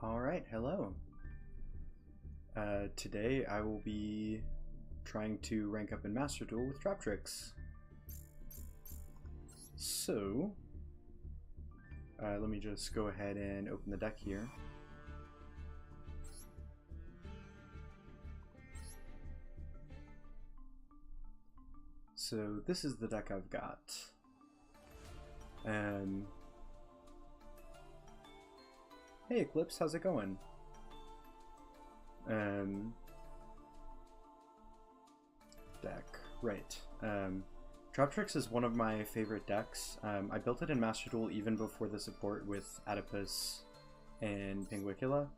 Alright, hello. Today I will be trying to rank up in Master Duel with Traptrix. So, let me just go ahead and open the deck here. So this is the deck I've got. Hey Eclipse, how's it going? Deck, right. Traptrix is one of my favorite decks. I built it in Master Duel even before the support with Oedipus and Pinguicula.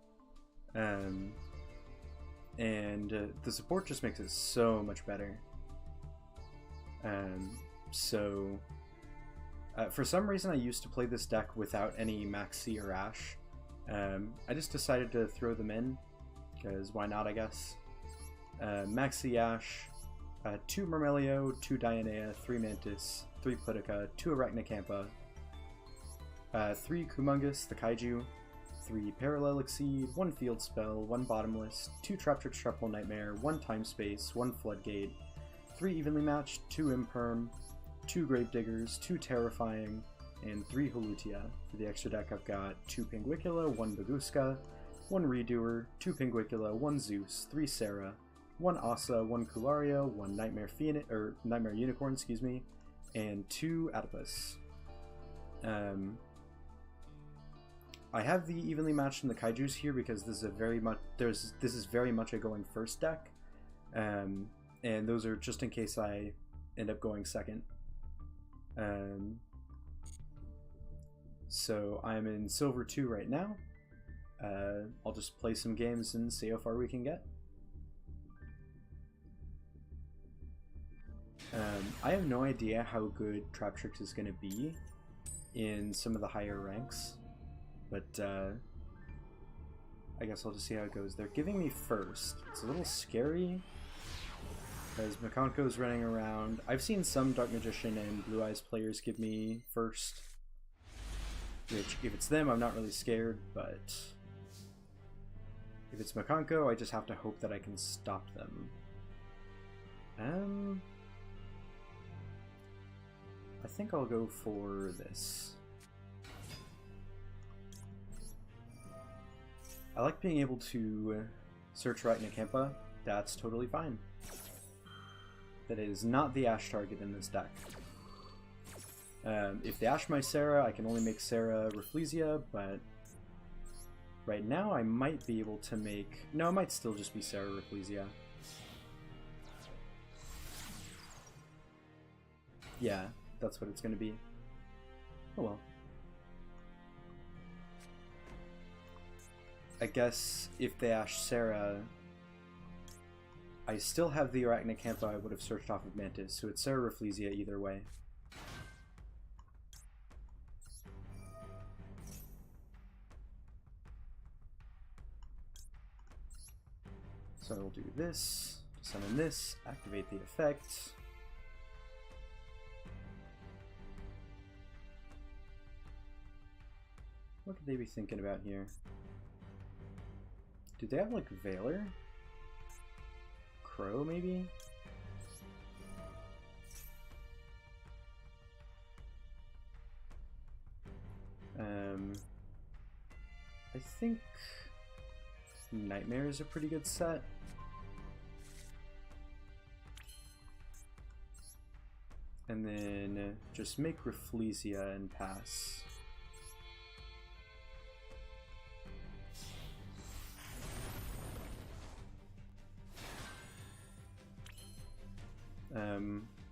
The support just makes it so much better. For some reason I used to play this deck without any Maxi or Ash. I just decided to throw them in, because why not, I guess. Maxi Ash, 2 Myrmelio, 2 Dionea, 3 Mantis, 3 Plitica, 2 Arachnocampa, 3 Kumungus, the Kaiju, 3 Parallel Exceed, 1 Field Spell, 1 Bottomless, 2 Traptrix Shrapnel Nightmare, 1 Time Space, 1 Floodgate, 3 Evenly Matched, 2 Imperm, 2 Gravediggers, 2 Terrifying, and 3 Holutia. For the extra deck I've got 2 Pinguicula, 1 Baguska, 1 Redoer, 2 Pinguicula, 1 Zeus, 3 Sarah, 1 Asa, 1 Kularia, 1 Nightmare Phoenix, or Nightmare Unicorn, excuse me, and 2 Oedipus. I have the Evenly Matched in the Kaijus here because this is very much a going first deck, and those are just in case I end up going second. So I'm in Silver 2 right now. I'll just play some games and see how far we can get. I have no idea how good Traptrix is going to be in some of the higher ranks, but I guess I'll just see how it goes. They're giving me first. It's a little scary because Makonko's running around. I've seen some Dark Magician and Blue Eyes players give me first, which, if it's them, I'm not really scared, but if it's Makonko, I just have to hope that I can stop them. I think I'll go for this. I like being able to search Arachnocampa. That's totally fine. That is not the Ash target in this deck. If they Ash my Sarah, I can only make Sarah Rafflesia, but right now I might be able to make... No, it might still just be Sarah Rafflesia. Yeah, that's what it's going to be. Oh well. I guess if they Ash Sarah, I still have the Arachnocampa I would have searched off of Mantis, so it's Sarah Rafflesia either way. So I'll do this, summon this, activate the effect. What could they be thinking about here? Do they have like Veiler? Crow maybe? I think Nightmare is a pretty good set. And then just make Rafflesia and pass.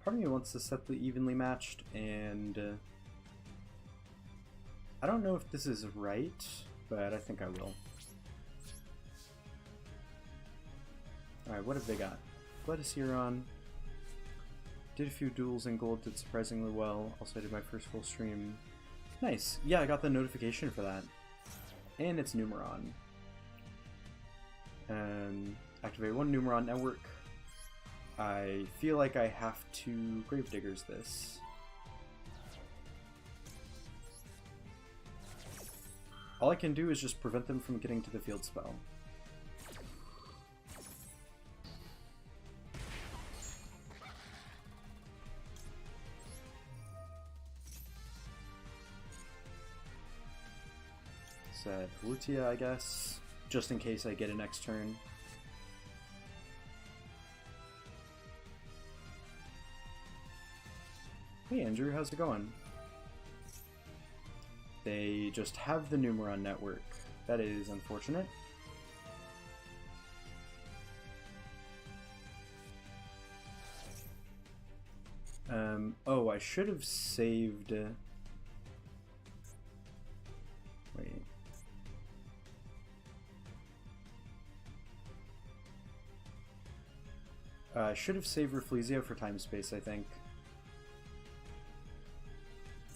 Part of me wants to set the Evenly Matched, and I don't know if this is right, but I think I will. Alright, what have they got? Gladysieron. Did a few duels in gold, did surprisingly well. Also did my first full stream. Nice. Yeah, I got the notification for that. And it's Numeron. Activate 1 Numeron network. I feel like I have to Gravediggers this. all I can do is just prevent them from getting to the field spell. Set Lutia, I guess, just in case I get it next turn. Hey Andrew, how's it going? They just have the Numeron network. That is unfortunate. Oh, I should have saved... Wait. I should have saved Rafflesia for time space, I think.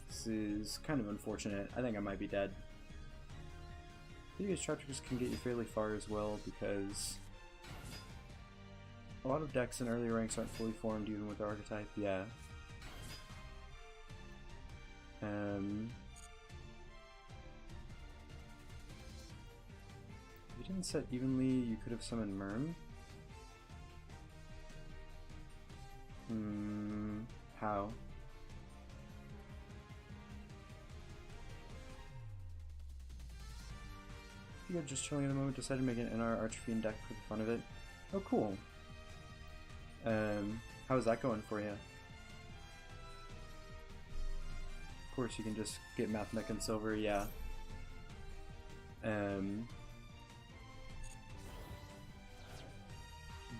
This is kind of unfortunate. I think I might be dead. These Traptrix can get you fairly far as well, because a lot of decks in early ranks aren't fully formed even with the archetype. Yeah. If you didn't set evenly, you could have summoned Myrm. How? You just chilling at the moment, decided to make an NR Archfiend deck for the fun of it. Oh, cool. How's that going for you? Of course, you can just get Mathmech and Silver, yeah.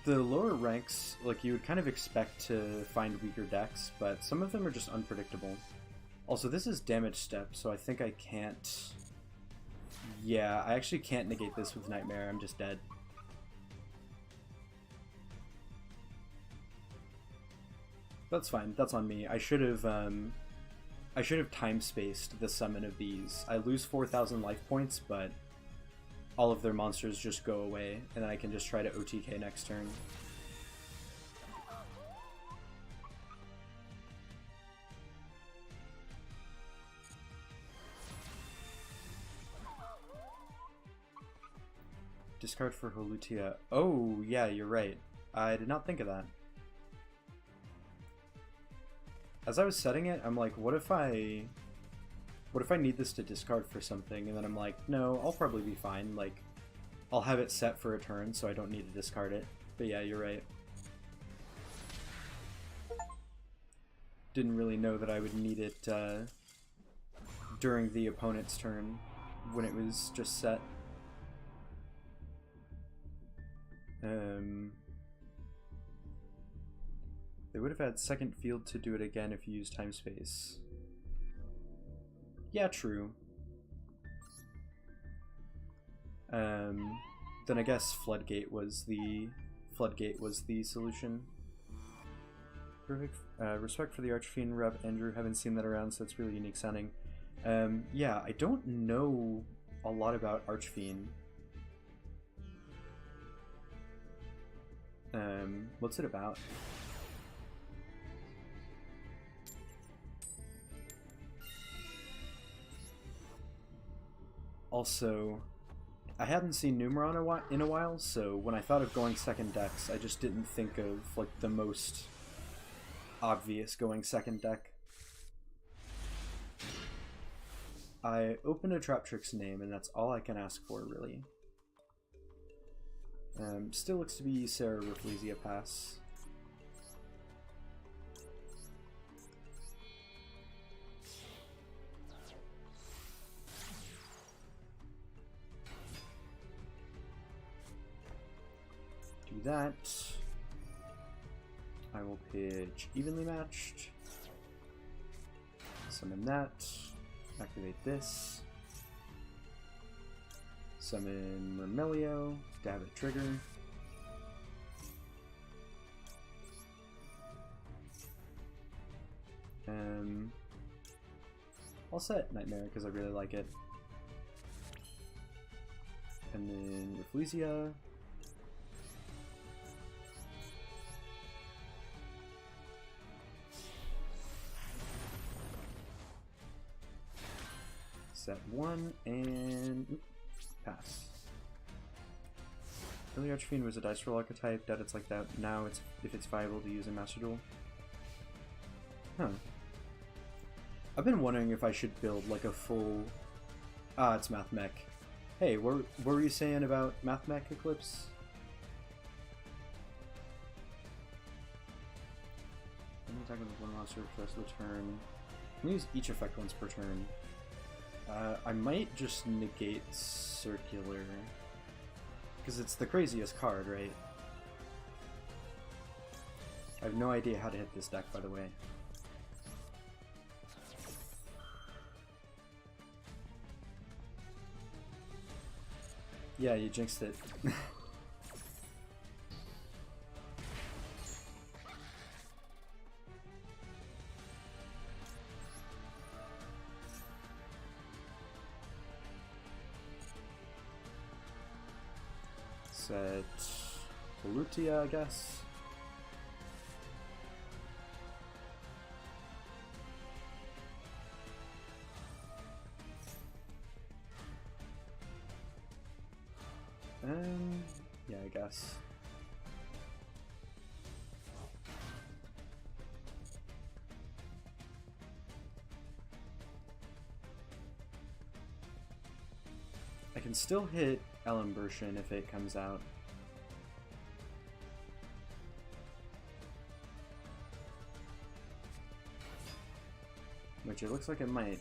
The lower ranks, like, you would kind of expect to find weaker decks, but some of them are just unpredictable. Also, this is damage step, so I think I can't... Yeah, I actually can't negate this with Nightmare, I'm just dead. That's fine, that's on me. I should have time-spaced the summon of these. I lose 4,000 life points, but all of their monsters just go away, and then I can just try to OTK next turn. Discard for Holutia. Oh, yeah, you're right. I did not think of that. As I was setting it, I'm like, what if I need this to discard for something? And then I'm like, no, I'll probably be fine. Like, I'll have it set for a turn, so I don't need to discard it. But yeah, you're right. Didn't really know that I would need it during the opponent's turn when it was just set. They would have had second field to do it again if you used time space. Yeah, true. Then I guess Floodgate was the solution. Perfect. Respect for the Archfiend rep, Andrew. Haven't seen that around, so it's really unique sounding. Yeah, I don't know a lot about Archfiend. What's it about? Also, I hadn't seen Numeron in a while, so when I thought of going second decks, I just didn't think of like the most obvious going second deck. I opened a Traptrix name, and that's all I can ask for, really. Still looks to be Sarah Rafflesia pass. Do that. I will pitch Evenly Matched. Summon that. Activate this. Summon Myrmelio. Dab a trigger. I'll set Nightmare because I really like it. And then Rafflesia. Set 1 and pass. Early Archfiend was a dice roll archetype. Doubt it's like that now. It's if it's viable to use in Master Duel. Huh. I've been wondering if I should build like a full. Ah, it's Math Mech. Hey, what were you saying about Math Mech Eclipse? I'm attacking with one monster for the rest of the turn. I'm gonna use each effect once per turn. I might just negate Circular. Because it's the craziest card, right? I have no idea how to hit this deck, by the way. Yeah, you jinxed it. Set Pollutia, I guess. Yeah, I guess. I can still hit Ellenbertian if it comes out. Which it looks like it might.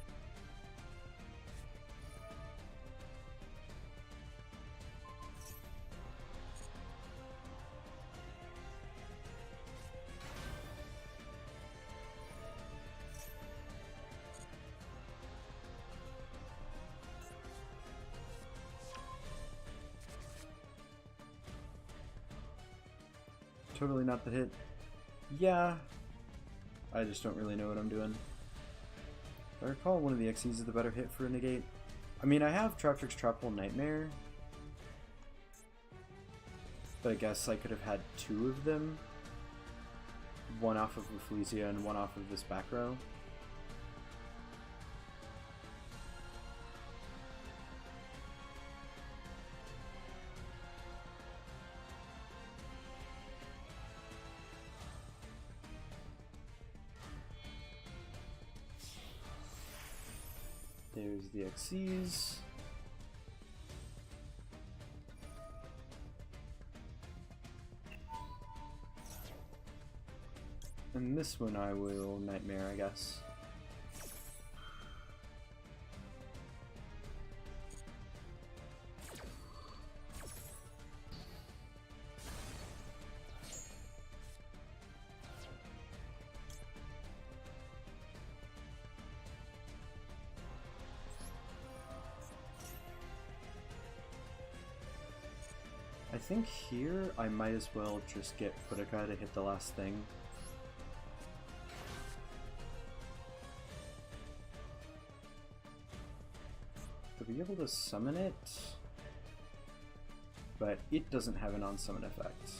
Totally not the hit. Yeah. I just don't really know what I'm doing. If I recall, one of the XEs is the better hit for a negate. I mean, I have Traptrix Trap-Hole Nightmare. But I guess I could have had two of them. One off of Rafflesia and one off of this back row. There's the XCs. And this one I will Nightmare, I guess. I think here I might as well just get Boudica to hit the last thing. To be able to summon it, but it doesn't have an on-summon effect.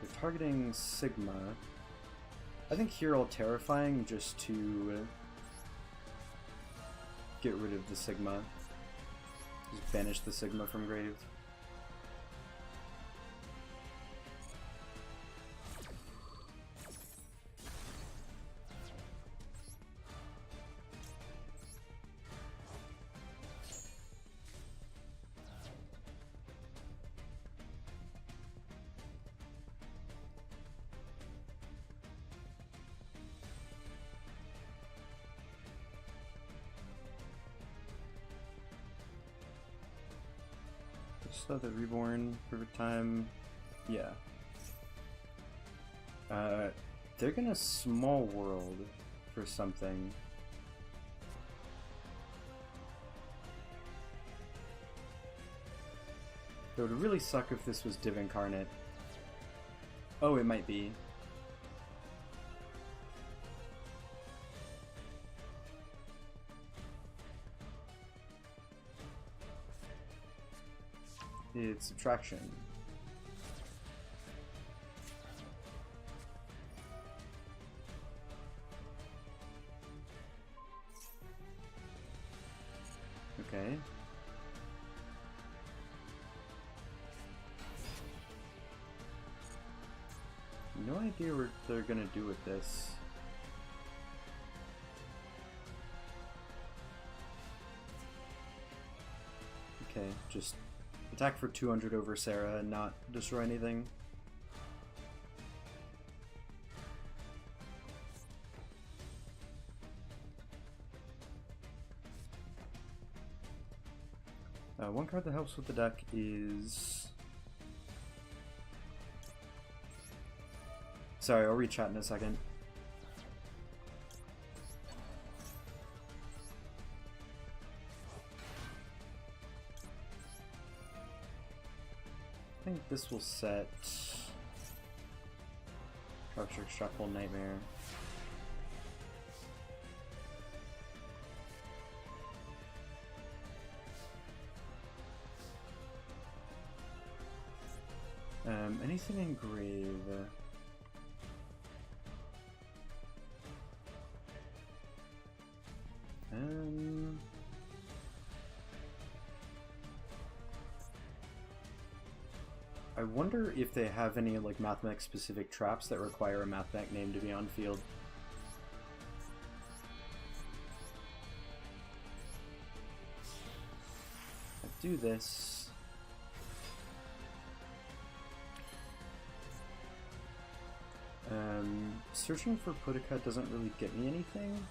We're targeting Sigma. I think here I'll Terrifying just to get rid of the Sigma. Just banish the Sigma from grave. So the Reborn, Perfect Time, yeah. They're gonna Small World for something. It would really suck if this was Div Incarnate. Oh, it might be. It's Subtraction. No idea what they're gonna do with this. Okay, just attack for 200 over Sarah and not destroy anything. One card that helps with the deck is... Sorry, I'll read chat in a second. I think this will set Traptrix, Shuffle, Nightmare. Anything in grave? I wonder if they have any like mathematics specific traps that require a mathematic name to be on field. I'll do this. Searching for Pudica doesn't really get me anything.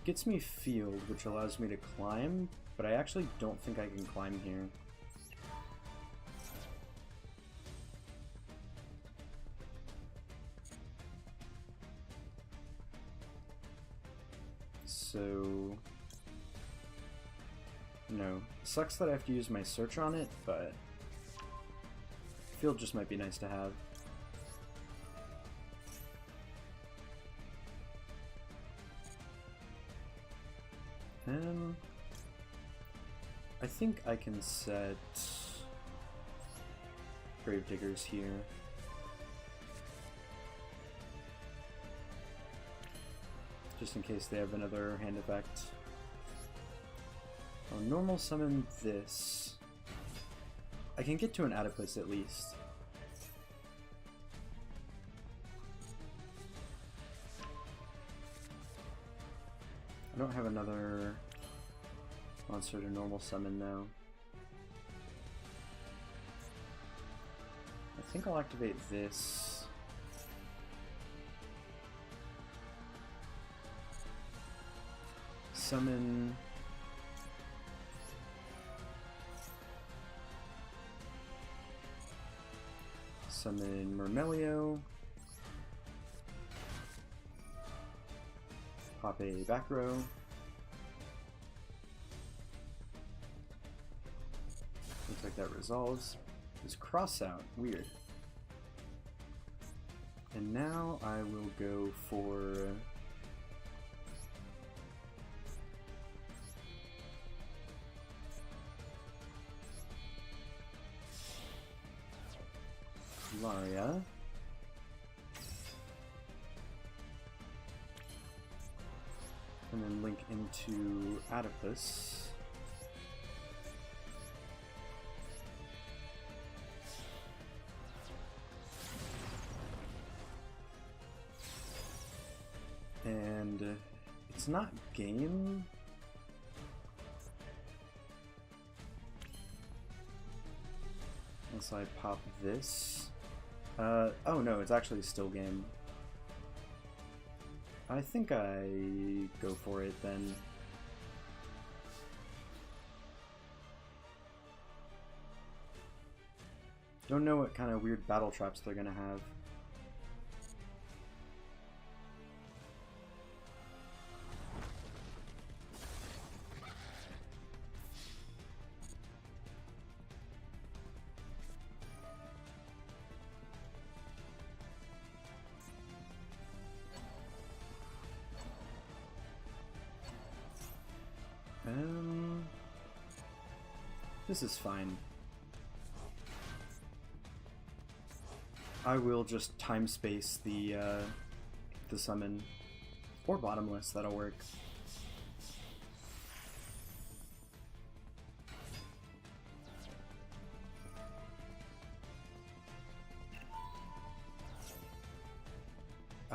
Gets me field, which allows me to climb, but I actually don't think I can climb here. So... no. Sucks that I have to use my search on it, but... field just might be nice to have. I think I can set Gravediggers here. Just in case they have another hand effect. I'll normal summon this. I can get to an Adipose at least. I don't have another monster to normal summon now. I think I'll activate this. Summon... summon Myrmelio. Pop a back row. Looks like that resolves. This cross out. Weird. And now I will go for... Laria. And then link into Adipose. And it's not game. Unless I pop this. Oh no, it's actually still game. I think I go for it then. Don't know what kind of weird battle traps they're gonna have. This is fine. I will just time space the summon, or bottomless. That'll work.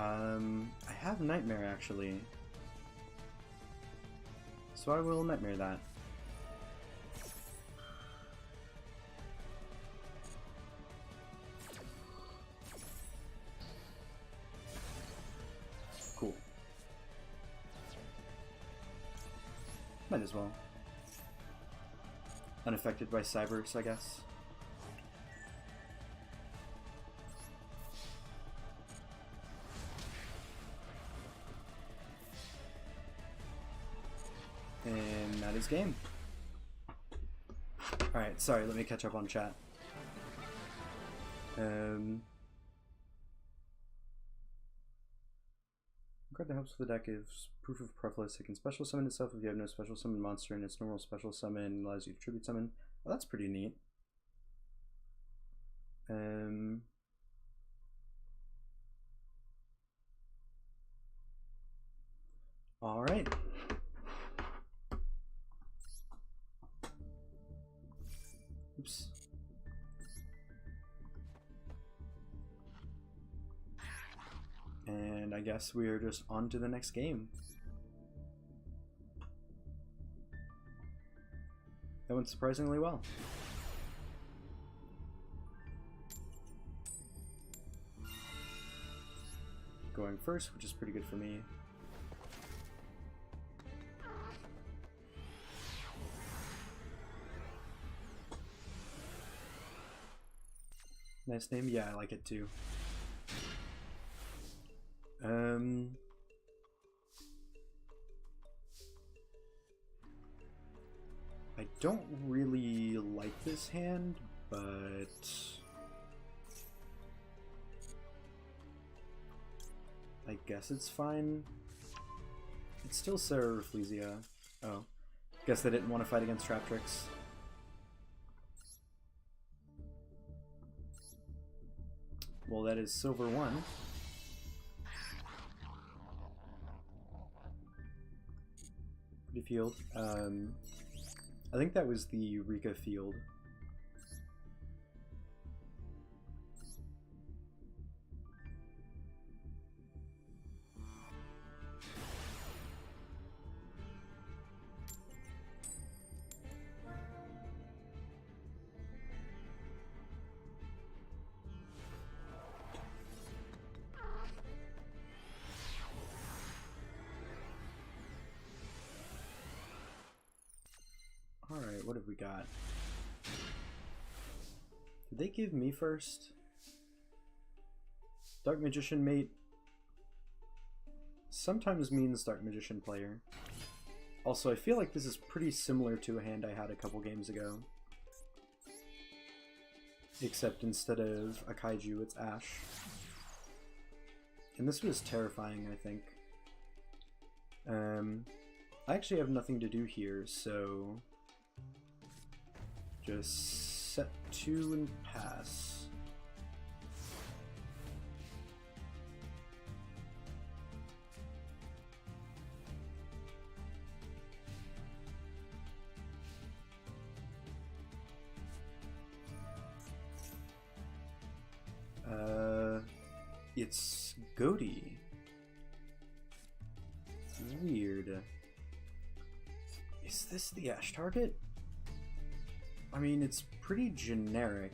I have Nightmare actually. So I will Nightmare that. Cool. Might as well. Unaffected by Cybers, I guess. And that is game. Alright, sorry, let me catch up on chat. Card that helps with the deck is Proof of Preface. It can special summon itself if you have no special summon monster, and its normal special summon allows you to tribute summon. Oh, that's pretty neat. Alright. Oops. And I guess we are just on to the next game. That went surprisingly well. Going first, which is pretty good for me. Nice name? Yeah, I like it too. I don't really like this hand, but I guess it's fine. It's still Sarah Rafflesia. Oh. Guess they didn't want to fight against Traptrix. Well, that is silver 1. Pretty field. I think that was the Rika field. Alright, what have we got? Did they give me first? Dark Magician mate sometimes means Dark Magician player. Also, I feel like this is pretty similar to a hand I had a couple games ago. Except instead of a kaiju, it's Ash. And this was terrifying, I think. I actually have nothing to do here, so just set 2 and pass. It's Goaty. Weird. Is this the Ash target? I mean, it's pretty generic,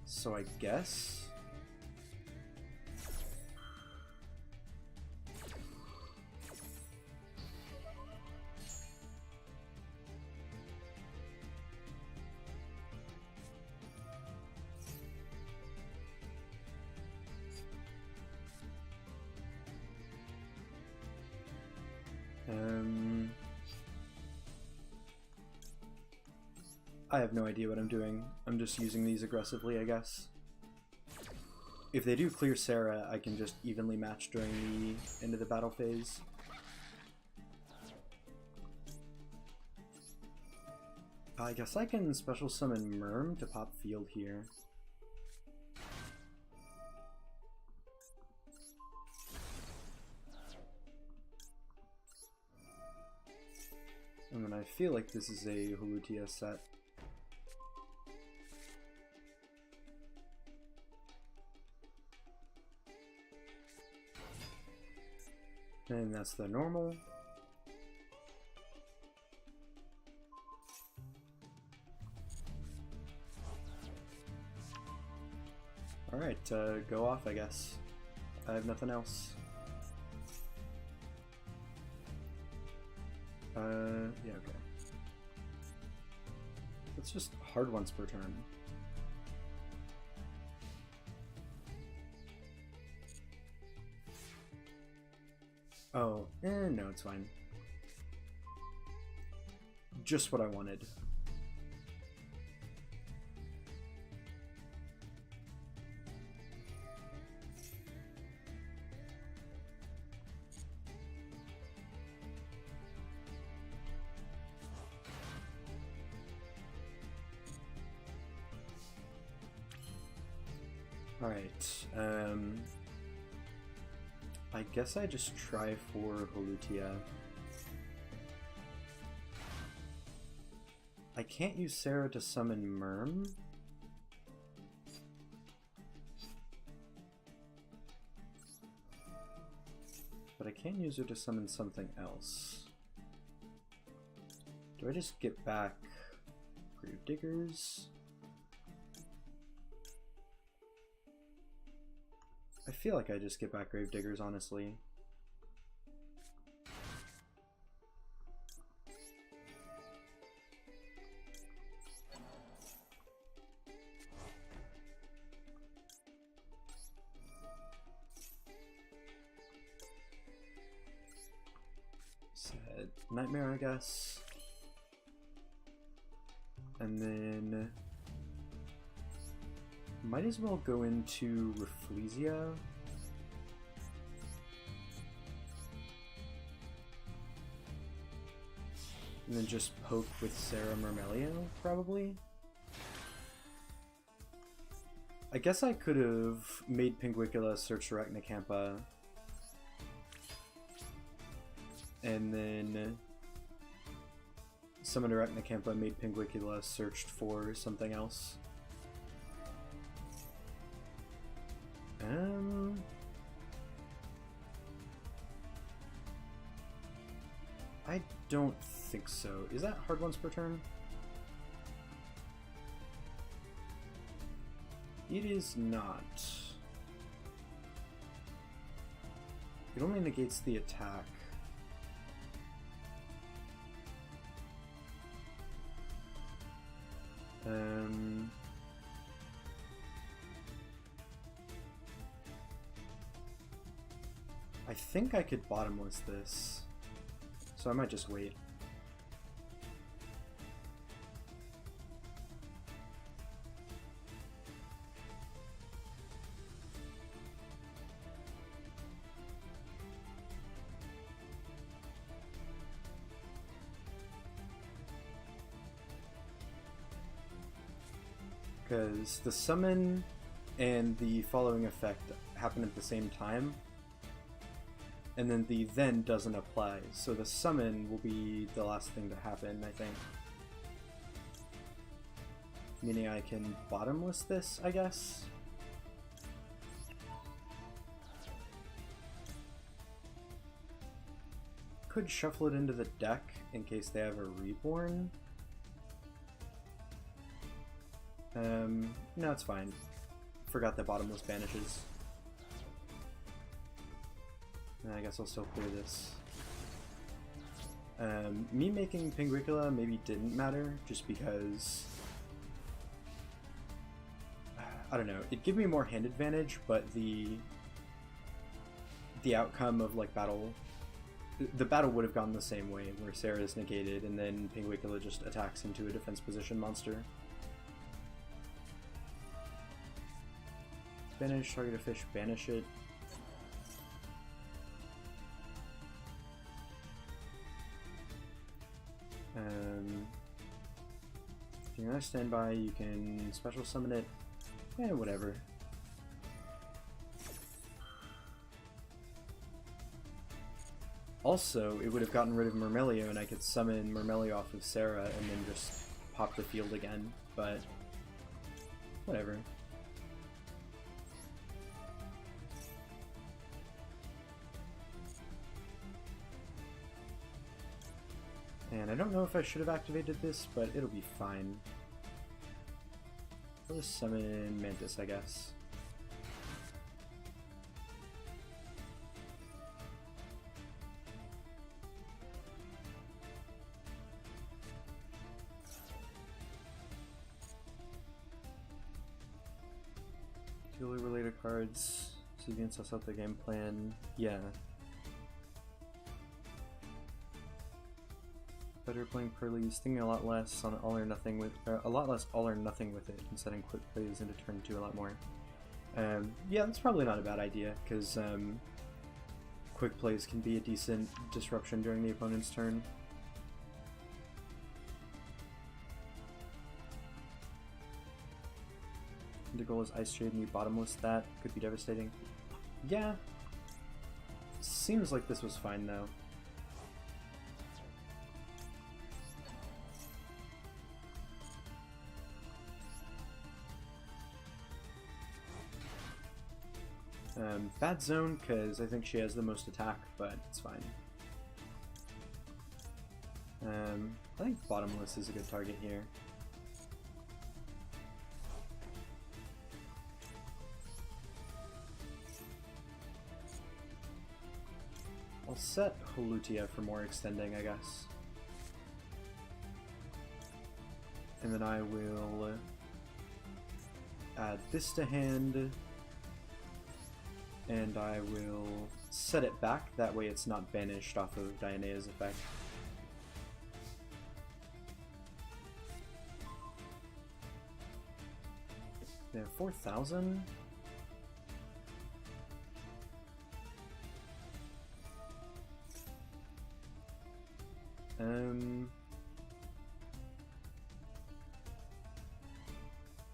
so I guess. I have no idea what I'm doing. I'm just using these aggressively, I guess. If they do clear Sarah, I can just evenly match during the end of the battle phase. I guess I can special summon Merm to pop field here. And then I feel like this is a Hulutia set. And that's the normal. Alright, go off, I guess. I have nothing else. Yeah, okay. Let's just hard once per turn. Oh, no, it's fine. Just what I wanted. Alright, I guess I just try for Holutia. I can't use Sarah to summon Myrm. But I can use her to summon something else. Do I just get back Gravediggers? I feel like I just get back Gravediggers, honestly. Said Nightmare, I guess. And then might as well go into Rafflesia. And then just poke with Sarah Myrmelio, probably. I guess I could have made Pinguicula search Arachnicampa. And then summoned Arachnicampa, made Pinguicula, searched for something else. I don't think so. Is that hard once per turn? It is not. It only negates the attack. I think I could bottomless this, so I might just wait. Because the summon and the following effect happen at the same time, and then the then doesn't apply, so the summon will be the last thing to happen, I think. Meaning I can bottomless this, I guess? Could shuffle it into the deck in case they have a reborn. No, it's fine. Forgot that bottomless banishes. I guess I'll still clear this. Me making Pinguicula maybe didn't matter, just because... I don't know, it'd give me more hand advantage, but the outcome of, like, battle... The battle would have gone the same way, where Sarah is negated, and then Pinguicula just attacks into a defense position monster. Banish, target a fish, banish it. If you're on standby, you can special summon it. Whatever. Also, it would have gotten rid of Myrmelio, and I could summon Myrmelio off of Sarah and then just pop the field again, but whatever. And I don't know if I should have activated this, but it'll be fine. I'll just summon Mantis, I guess. Duel-related cards, so you can suss out the game plan. Yeah. Better playing Pearlies, thinking a lot less on all or nothing with a lot less all or nothing with it, and setting quick plays into turn 2 a lot more. Yeah, that's probably not a bad idea, because quick plays can be a decent disruption during the opponent's turn. The goal is Ice Shade and you bottomless that. Could be devastating. Yeah. Seems like this was fine though. Bad zone, because I think she has the most attack, but it's fine. I think bottomless is a good target here. I'll set Holutia for more extending, I guess. And then I will add this to hand. And I will set it back, that way it's not banished off of Diana's effect. Yeah, 4,000?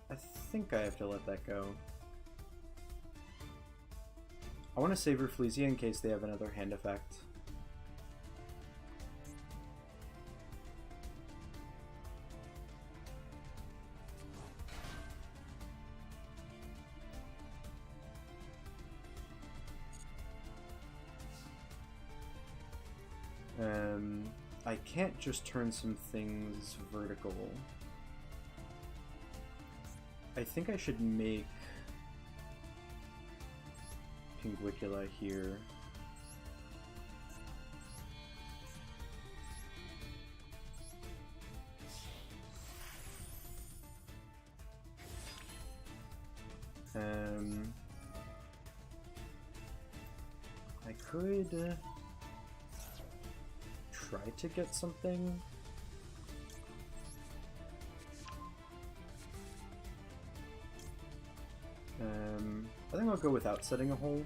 I think I have to let that go. I want to save Ruthlessly in case they have another hand effect. I can't just turn some things vertical. I think I should make Pinguicula here. I could try to get something. I think I'll go without setting a hole.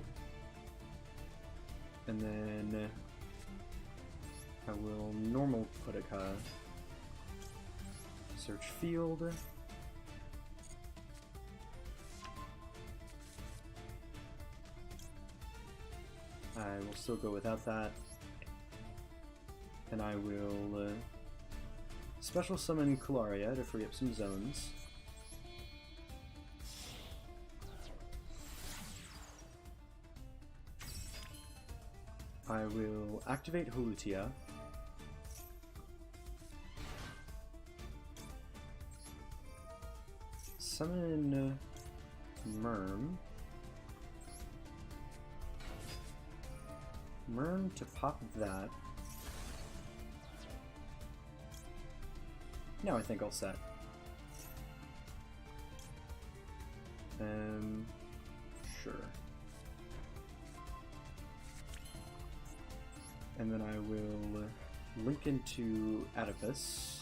And then I will normal Pudica, search field. I will still go without that. And I will special summon Kularia to free up some zones. I will activate Holutia. Summon Merm. Merm to pop that. Now I think I'll set. Sure. And then I will link into Oedipus.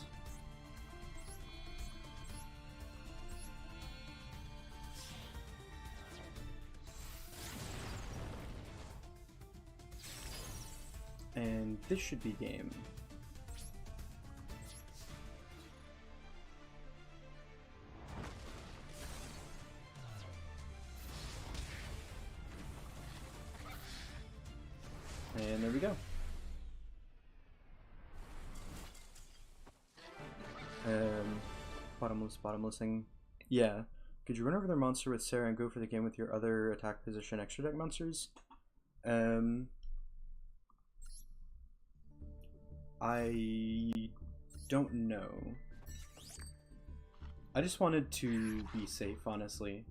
And this should be game. And there we go. Bottomlessing. Yeah. Could you run over their monster with Sarah and go for the game with your other attack position extra deck monsters? I don't know. I just wanted to be safe, honestly.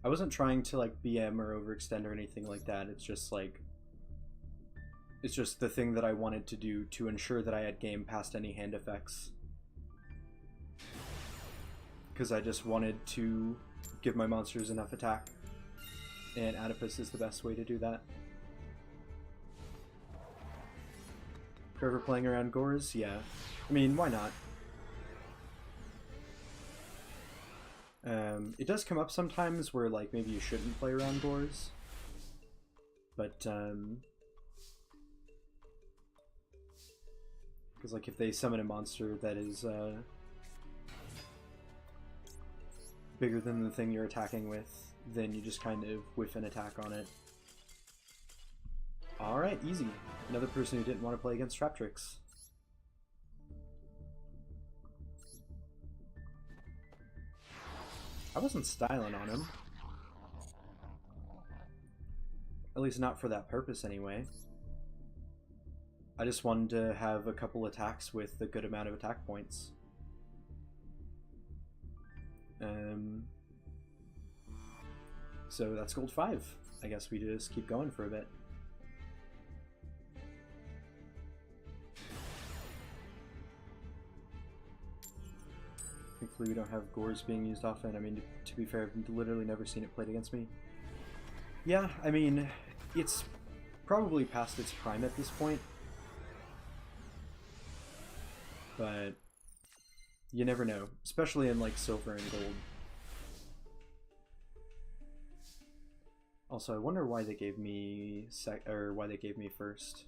I wasn't trying to like BM or overextend or anything like that. It's just like, it's just the thing that I wanted to do to ensure that I had game past any hand effects. Because I just wanted to give my monsters enough attack. And Oedipus is the best way to do that. Forever playing around Gores? Yeah. I mean, why not? It does come up sometimes where like maybe you shouldn't play around Gores. But because like if they summon a monster that is bigger than the thing you're attacking with, then you just kind of whiff an attack on it. Alright, easy. Another person who didn't want to play against Traptrix. I wasn't styling on him. At least not for that purpose anyway. I just wanted to have a couple attacks with a good amount of attack points. So that's gold 5. I guess we just keep going for a bit. Thankfully we don't have Gores being used often. I mean, to be fair, I've literally never seen it played against me. Yeah, I mean, it's probably past its prime at this point. But you never know, especially in like silver and gold. Also, I wonder why they gave me first.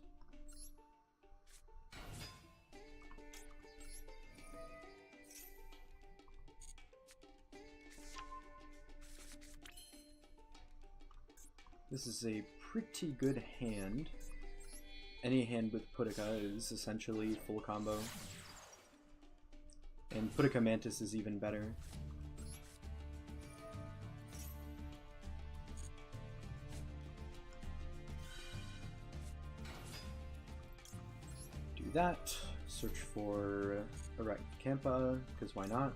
This is a pretty good hand. Any hand with Pudica is essentially full combo. And Pudica Mantis is even better. Do that. Search for Arachnicampa, because why not?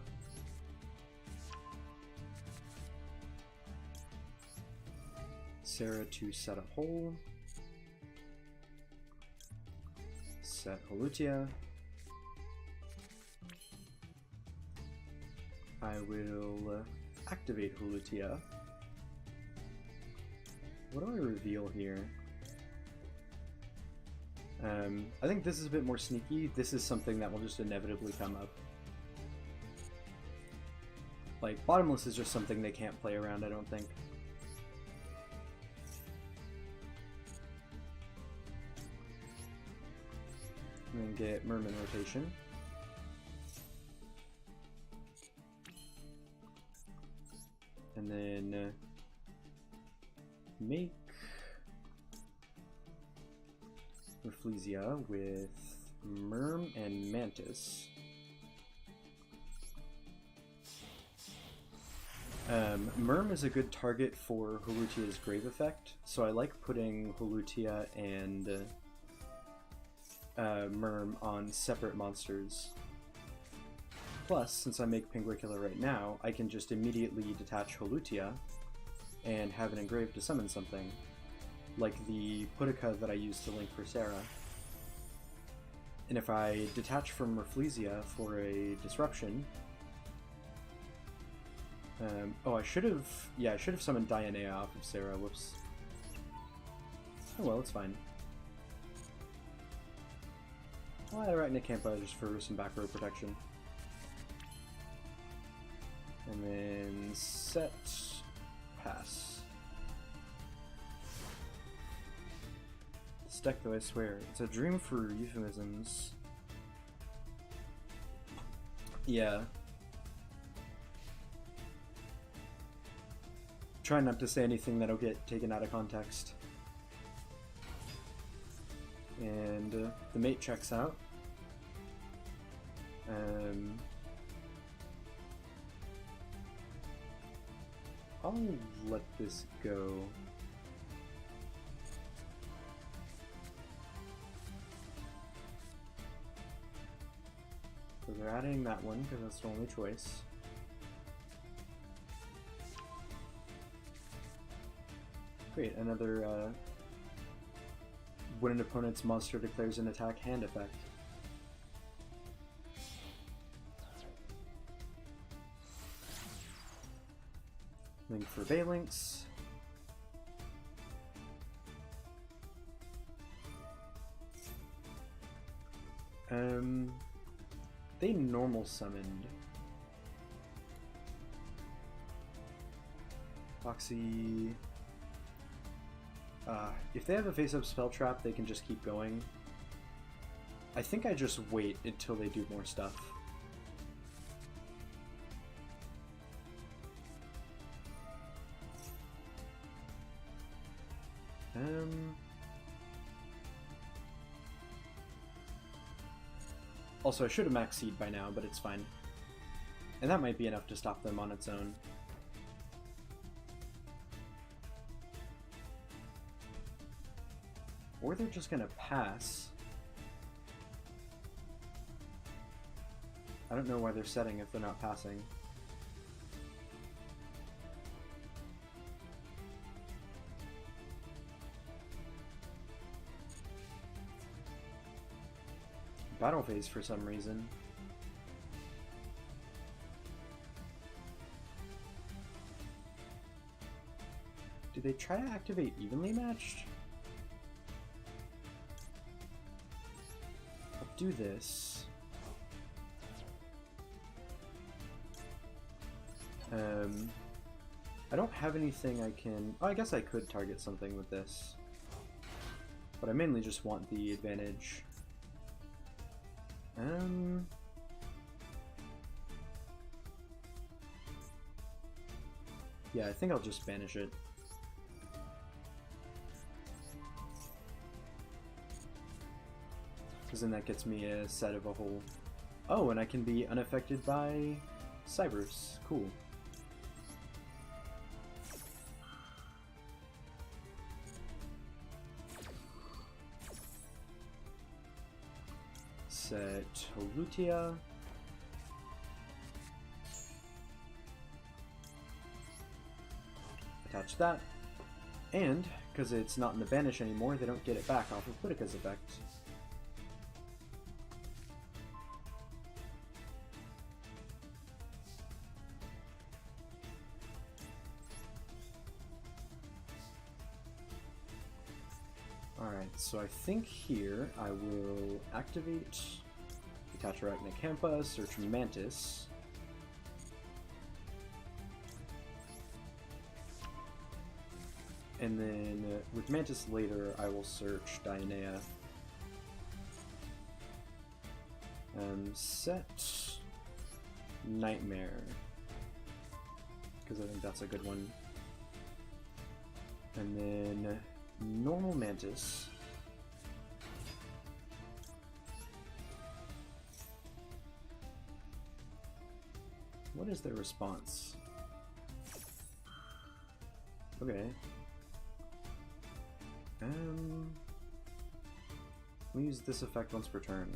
Sarah to set a hole. Set Holutia. I will activate Holutia. What do I reveal here? I think this is a bit more sneaky. This is something that will just inevitably come up. Like, Bottomless is just something they can't play around, I don't think. And then get Merman rotation. And then make Rafflesia with Merm and Mantis. Merm is a good target for Holutia's Grave Effect, so I like putting Holutia and Merm on separate monsters. Plus, since I make Pinguicula right now, I can just immediately detach Holutia and have an engrave to summon something, like the Pudica that I used to link for Sarah. And if I detach from Rafflesia for a disruption... oh, I should have summoned Dionea off of Sarah, whoops. Oh well, it's fine. I'll add Arachnicampa just for some back row protection. And then set, pass. This deck, though, I swear, it's a dream for euphemisms. Yeah. Try not to say anything that'll get taken out of context. And the mate checks out. I'll let this go. adding that one because that's the only choice. Great, another when an opponent's monster declares an attack hand effect. Link for Balinks. They normal summoned Foxy. If they have a face-up spell trap, they can just keep going. I think I just wait until they do more stuff. Also, I should have max seed by now, but it's fine. And that might be enough to stop them on its own. Or they're just gonna pass. I don't know why they're setting if they're not passing. Battle phase for some reason. Do they try to activate evenly matched? I'll do this. I don't have anything I can... Oh, I guess I could target something with this. But I mainly just want the advantage. Yeah, I think I'll just banish it. Because then that gets me a set of a whole... Oh, and I can be unaffected by Cybers. Cool. Set Tolutia. Attach that. And, because it's not in the banish anymore, they don't get it back off of Boudica's effect. Alright, so I think here I will activate Attach Arachnocampa, search Mantis. And then with Mantis later, I will search Dionea. Set Nightmare, because I think that's a good one. And then normal Mantis. What is their response? Okay. We'll use this effect once per turn.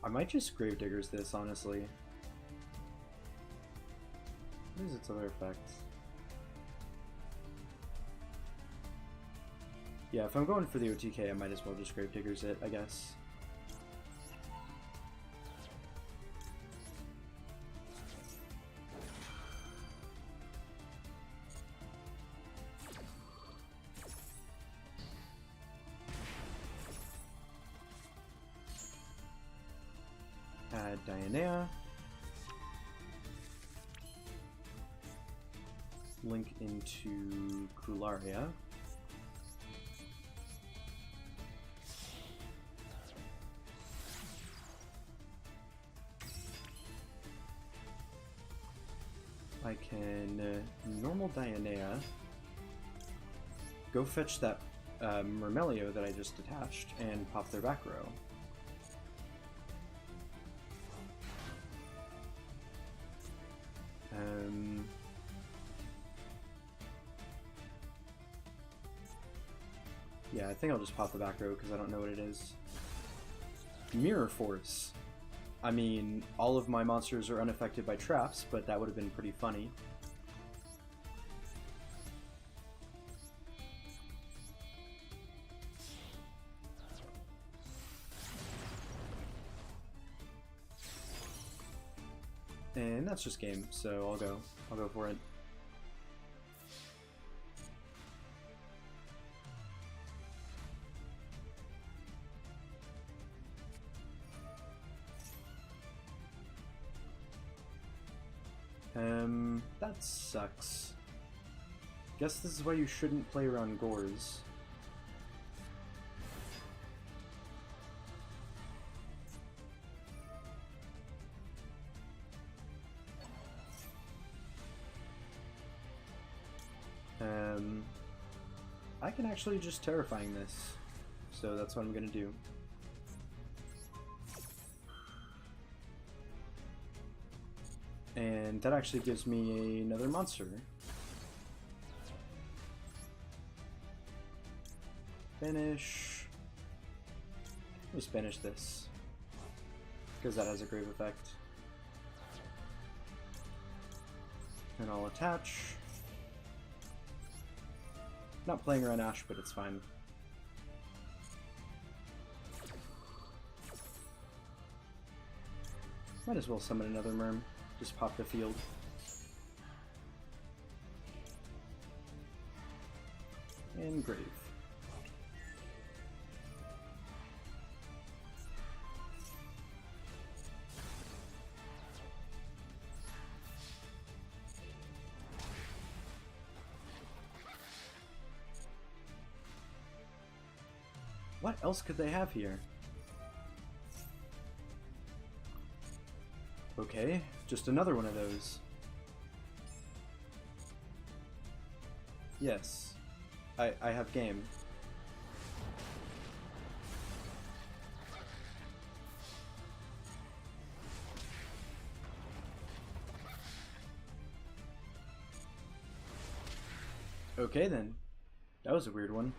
I might just Gravediggers this, honestly. What is its other effect? Yeah, if I'm going for the OTK, I might as well just Gravediggers it, I guess. Add Dionea. Link into Crullaria. I can normal Dionea, go fetch that Myrmelio that I just attached, and pop their back row. Yeah, I think I'll just pop the back row because I don't know what it is. Mirror Force. I mean, all of my monsters are unaffected by traps, but that would have been pretty funny. And that's just game, so I'll go for it. That sucks. Guess this is why you shouldn't play around Gores. I can actually just Terrifying this, so that's what I'm gonna do. And that actually gives me another monster. Banish. Let's banish this, because that has a grave effect. And I'll attach. Not playing around Ash, but it's fine. Might as well summon another Merm. Just pop the field. And grave. What else could they have here? Okay, just another one of those. Yes, I have game. Okay then, that was a weird one.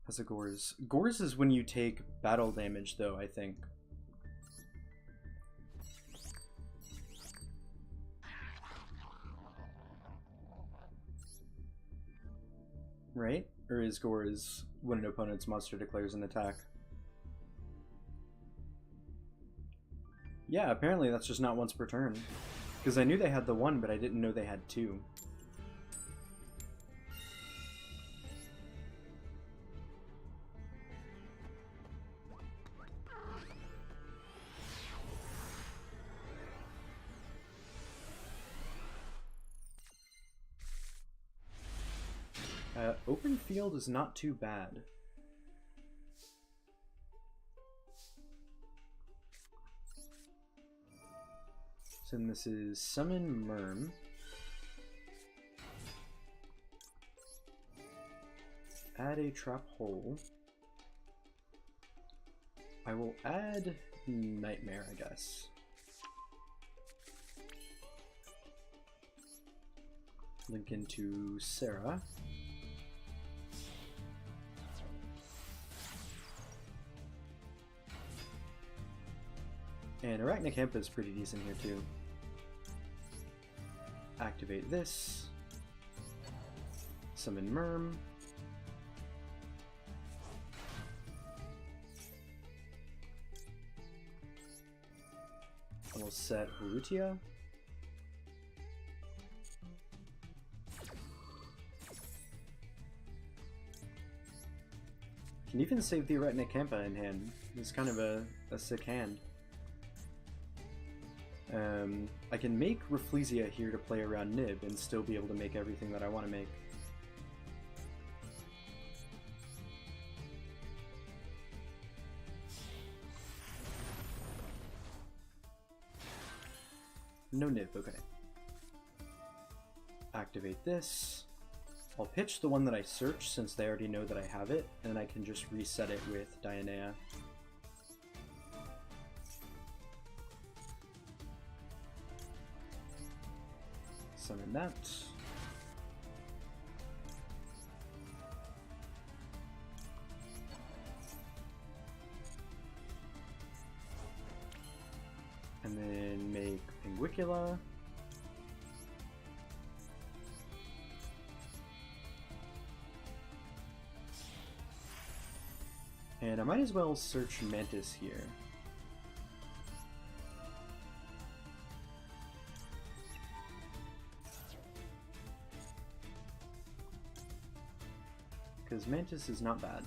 Has a Gores. Gores is when you take battle damage though, I think. Right? Or is Gores when an opponent's monster declares an attack? Yeah, apparently that's just not once per turn. Because I knew they had the one, but I didn't know they had two. Open field is not too bad. So then this is Summon Merm. Add a trap hole. I will add Nightmare, I guess. Link into Sarah. And Arachnicampa is pretty decent here too. Activate this. Summon Merm. We'll set Horutia. Can even save the Arachnicampa in hand. It's kind of a sick hand. I can make Rafflesia here to play around Nib and still be able to make everything that I want to make. No Nib, okay. Activate this. I'll pitch the one that I search since they already know that I have it, and then I can just reset it with Dionea. Summon that. And then make Pinguicula. And I might as well search Mantis here. Because Mantis is not bad.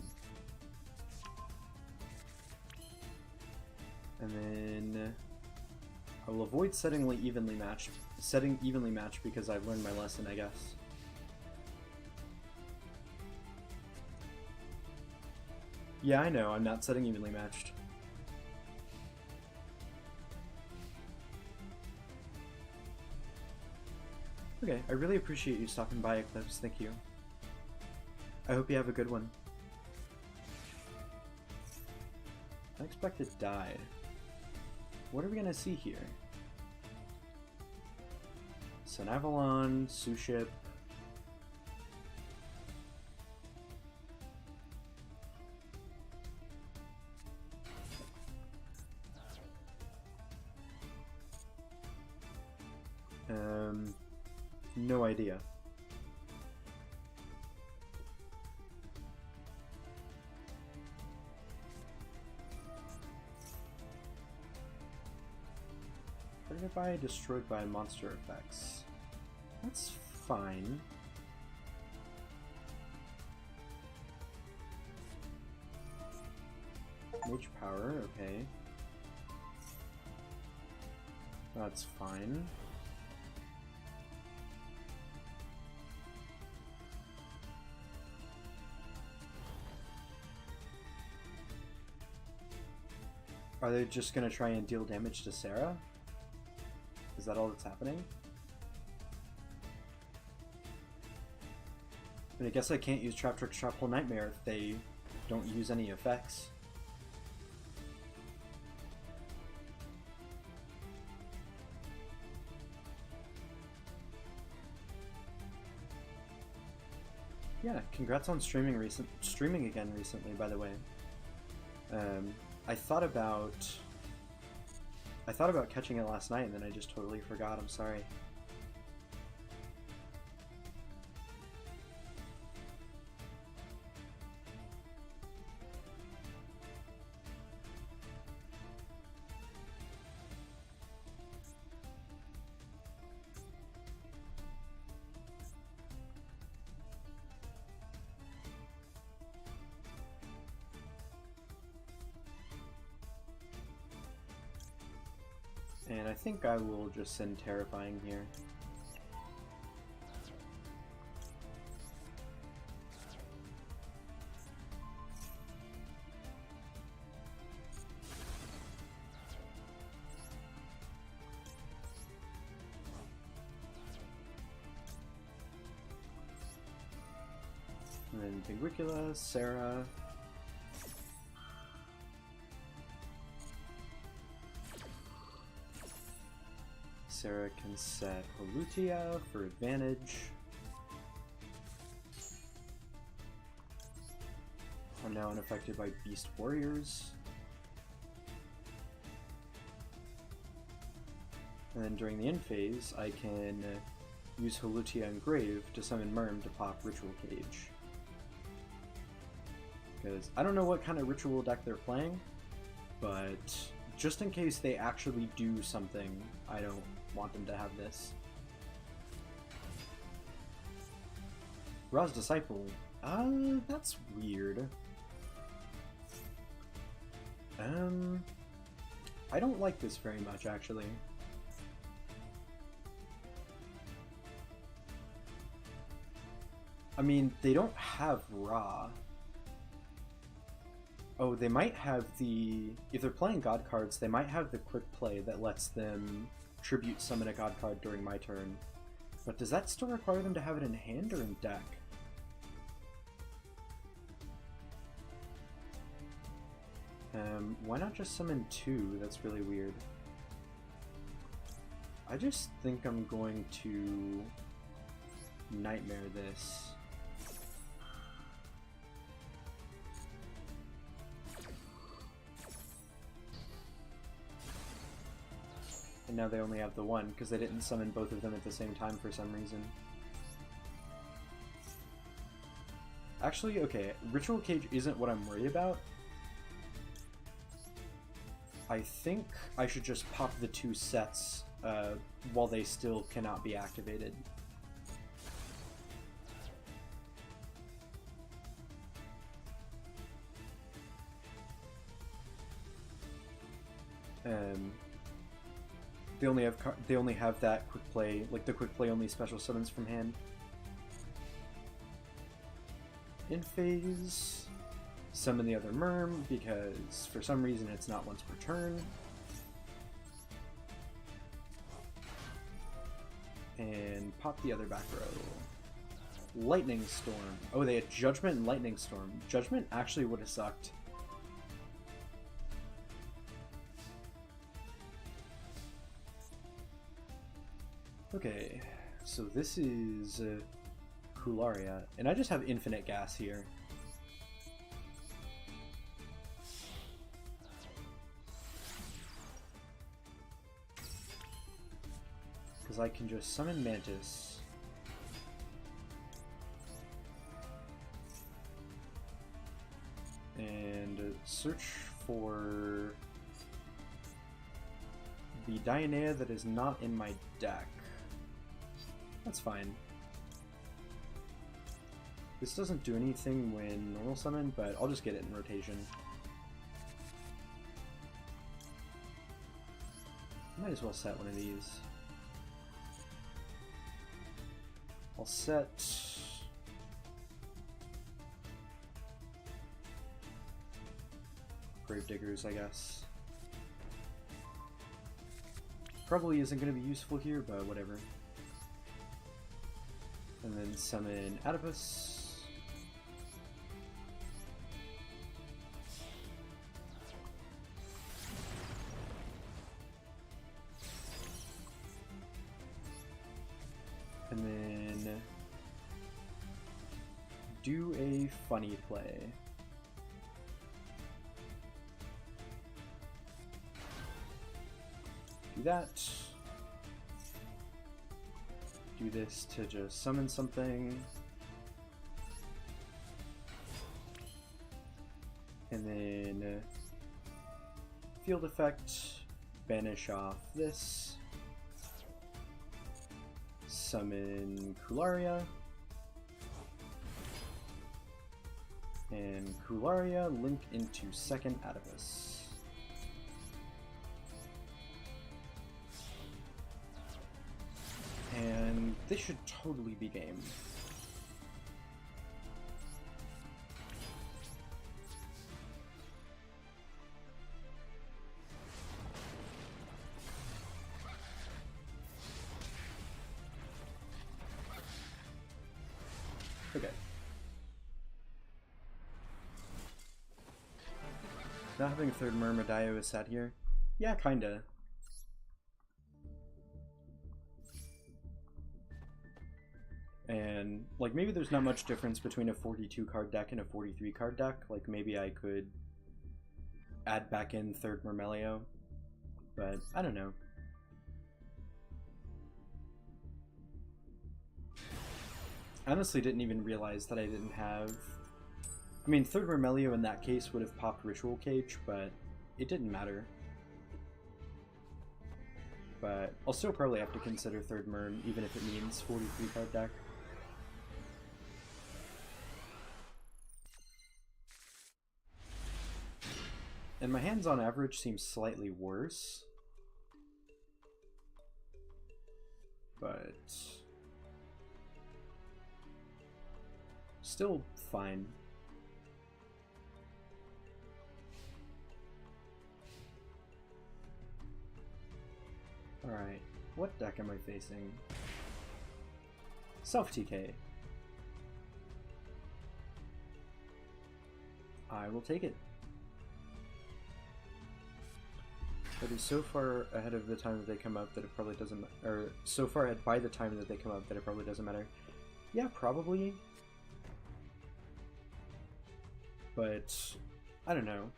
And then I will avoid setting evenly matched because I've learned my lesson, I guess. Yeah, I know, I'm not setting evenly matched. Okay, I really appreciate you stopping by, Eclipse, thank you. I hope you have a good one. Unexpected died. What are we gonna see here? Sun Avalon, Suship. No idea. By destroyed by monster effects. That's fine. Mage power, okay. That's fine. Are they just gonna try and deal damage to Sarah? Is that all that's happening? I mean, I guess I can't use Traptrix Tropical Nightmare if they don't use any effects. Yeah, congrats on streaming again recently, by the way. I thought about catching it last night and then I just totally forgot, I'm sorry. And I think I will just send Terrifying here. And then Pinguicula, Sarah. Sarah can set Holutia for advantage. I'm now unaffected by Beast Warriors. And then during the end phase, I can use Holutia and Grave to summon Myrm to pop Ritual Cage. Because I don't know what kind of Ritual deck they're playing, but just in case they actually do something, I don't want them to have this. Ra's Disciple. That's weird. I don't like this very much, actually. I mean, they don't have Ra. Oh, they might have the... If they're playing God cards, they might have the quick play that lets them tribute summon a God card during my turn. But does that still require them to have it in hand or in deck? Why not just summon 2? That's really weird. I just think I'm going to Nightmare this. And now they only have the one, because they didn't summon both of them at the same time for some reason. Actually, okay, Ritual Cage isn't what I'm worried about. I think I should just pop the 2 sets while they still cannot be activated. They only have that quick play, like the quick play only special summons from hand. In phase, summon the other Merm because for some reason it's not once per turn. And pop the other back row. Lightning Storm. Oh, they had Judgment and Lightning Storm. Judgment actually would have sucked. Okay, so this is Kularia, and I just have infinite gas here. Because I can just summon Mantis. And search for the Dionea that is not in my deck. That's fine. This doesn't do anything when normal summon, but I'll just get it in rotation. Might as well set one of these. I'll set... Gravediggers, I guess. Probably isn't going to be useful here, but whatever. And then summon Oedipus. And then do a funny play. Do that. Do this to just summon something. And then field effect, banish off this. Summon Kularia. And Kularia link into second Oedipus. And this should totally be game. Okay. Not having a third Myrmidao is sad here? Yeah, kinda. And, like, maybe there's not much difference between a 42 card deck and a 43 card deck. Like, maybe I could add back in third Myrmelio, but I don't know. I honestly didn't even realize that I didn't have... I mean, third Myrmelio in that case would have popped Ritual Cage, but it didn't matter. But I'll still probably have to consider third Myrm, even if it means 43 card deck. And my hands on average seem slightly worse. But still fine. Alright, what deck am I facing? Self-TK. I will take it. That is so far ahead of the time that they come out that it probably doesn't matter. Or so far ahead by the time that they come out that it probably doesn't matter. Yeah, probably. But I don't know.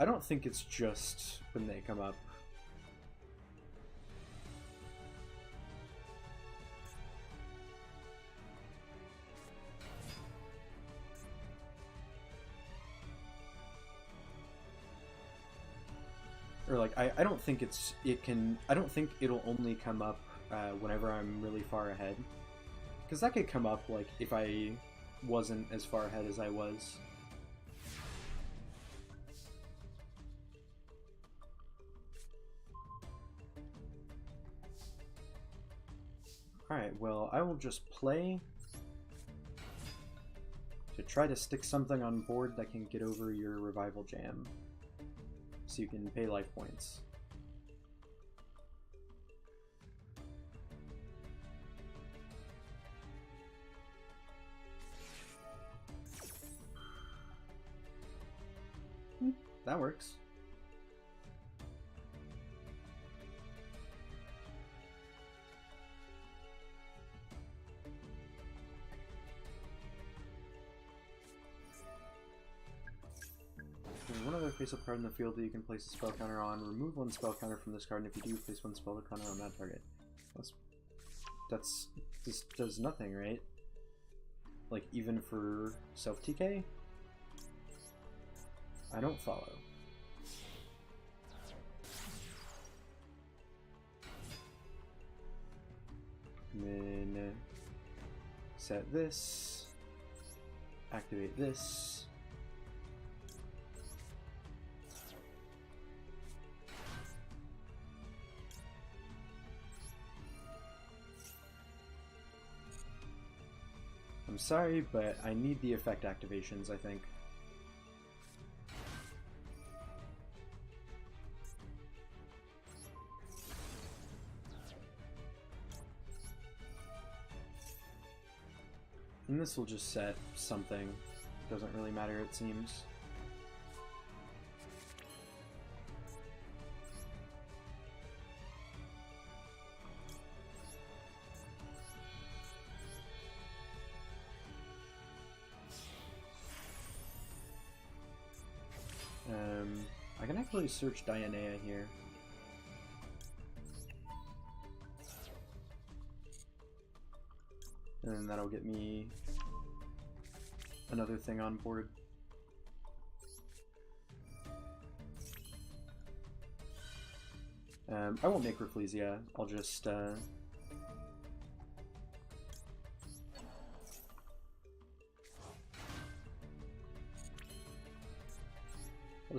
I don't think it's just when they come up. Or like, I don't think I don't think it'll only come up whenever I'm really far ahead. Because that could come up like if I wasn't as far ahead as I was. Alright, well, I will just play to try to stick something on board that can get over your revival jam, so you can pay life points. That works. One other face-up card in the field that you can place a spell counter on. Remove one spell counter from this card, and if you do, place one spell counter on that target. This does nothing, right? Like, even for self-TK? I don't follow. And then set this, activate this. I'm sorry, but I need the effect activations, I think. And this will just set something. Doesn't really matter, it seems. I can actually search Dianea here. And then that'll get me another thing on board. I won't make Rafflesia, I'll just I'll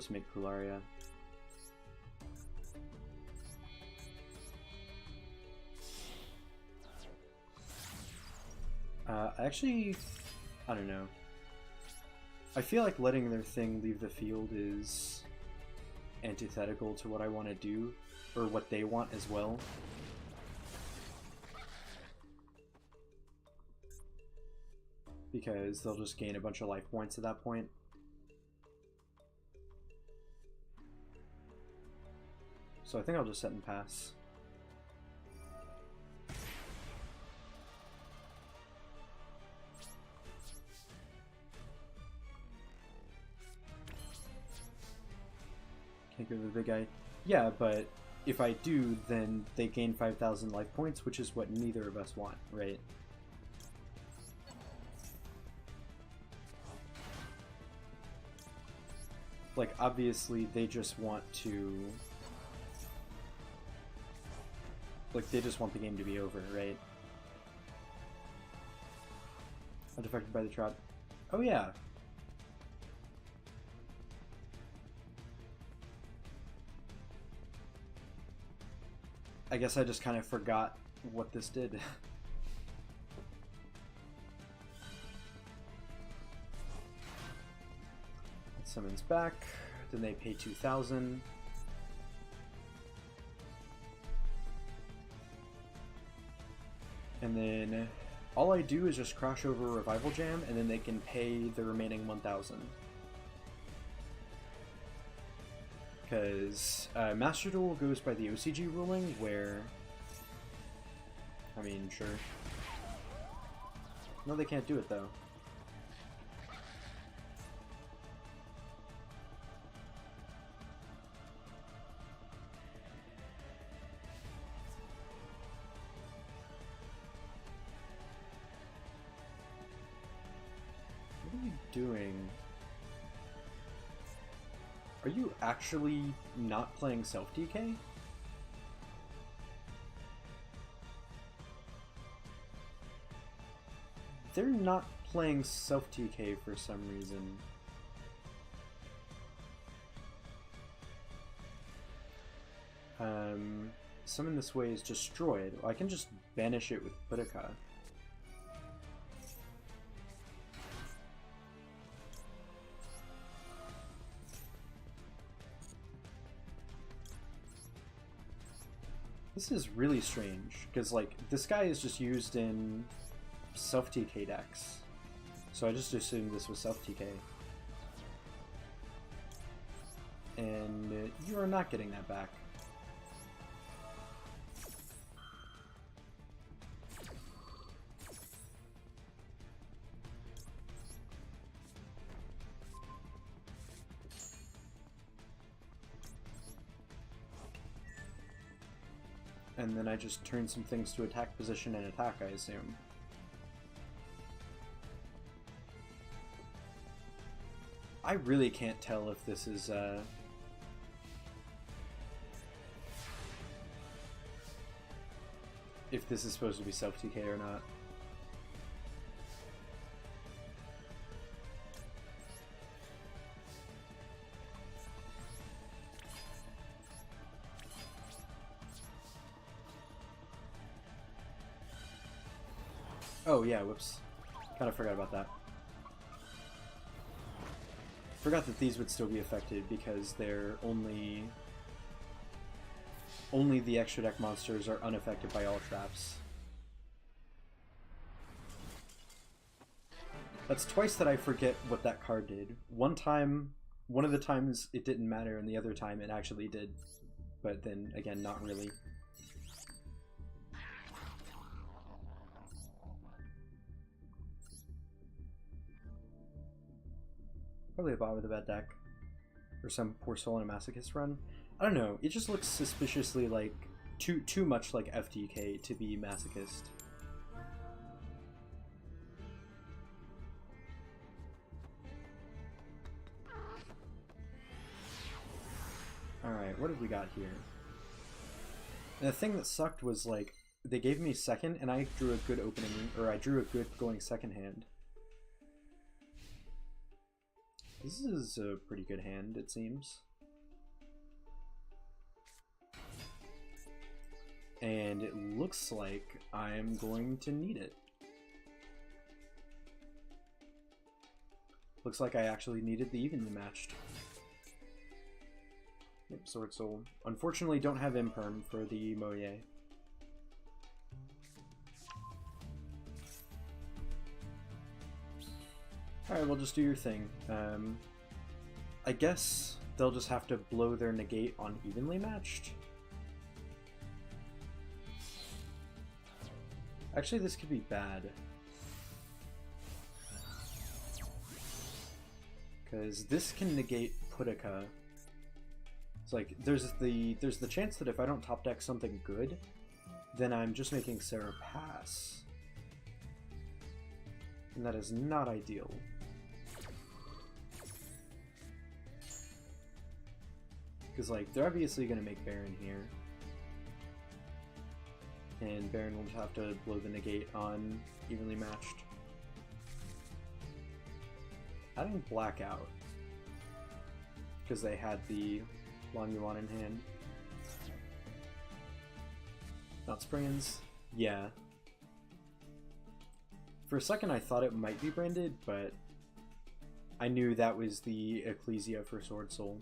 just make Cularia. Actually, I don't know. I feel like letting their thing leave the field is antithetical to what I want to do, or what they want as well. Because they'll just gain a bunch of life points at that point. So I think I'll just set and pass. Can't go to the big guy. Yeah, but if I do, then they gain 5,000 life points, which is what neither of us want, right? Like, obviously, they just want to... Like, they just want the game to be over, right? I'm affected by the trap. Oh, yeah. I guess I just kind of forgot what this did. Summons back, then they pay 2,000. And then all I do is just crash over Revival Jam, and then they can pay the remaining 1,000. Because Master Duel goes by the OCG ruling, where... I mean, sure. No, they can't do it, though. doing? Are you actually not playing self-DK? They're not playing self-DK for some reason. Summon this way is destroyed. I can just banish it with vroidaq. This is really strange, because, like, this guy is just used in self-TK decks. So I just assumed this was self-TK. And you are not getting that back. And then I just turn some things to attack position and attack, I assume. I really can't tell if this is, if this is supposed to be self-TK or not. Oh yeah, whoops. Kind of forgot about that. Forgot that these would still be affected because they're only the extra deck monsters are unaffected by all traps. That's twice that I forget what that card did. One of the times it didn't matter, and the other time it actually did. But then again, not really. Probably a bot with a bad deck. Or some poor soul in a masochist run. I don't know, it just looks suspiciously like too much like FDK to be masochist. Alright, what have we got here? And the thing that sucked was, like, they gave me second and I drew a good opening, or I drew a good going second hand. This is a pretty good hand, it seems. And it looks like I'm going to need it. Looks like I actually needed the evenly matched. Yep, Sword Soul. Unfortunately, don't have Imperm for the Moye. Alright, we'll just do your thing. I guess they'll just have to blow their negate on evenly matched. Actually, this could be bad. Because this can negate vroidaq. It's like, there's the chance that if I don't top deck something good, then I'm just making Sarah pass. And that is not ideal. Because, like, they're obviously going to make Baron here. And Baron will just have to blow the negate on evenly matched. Adding Blackout. Because they had the Long Yuan in hand. Not Springs? Yeah. For a second I thought it might be branded, but I knew that was the Ecclesia for Sword Soul.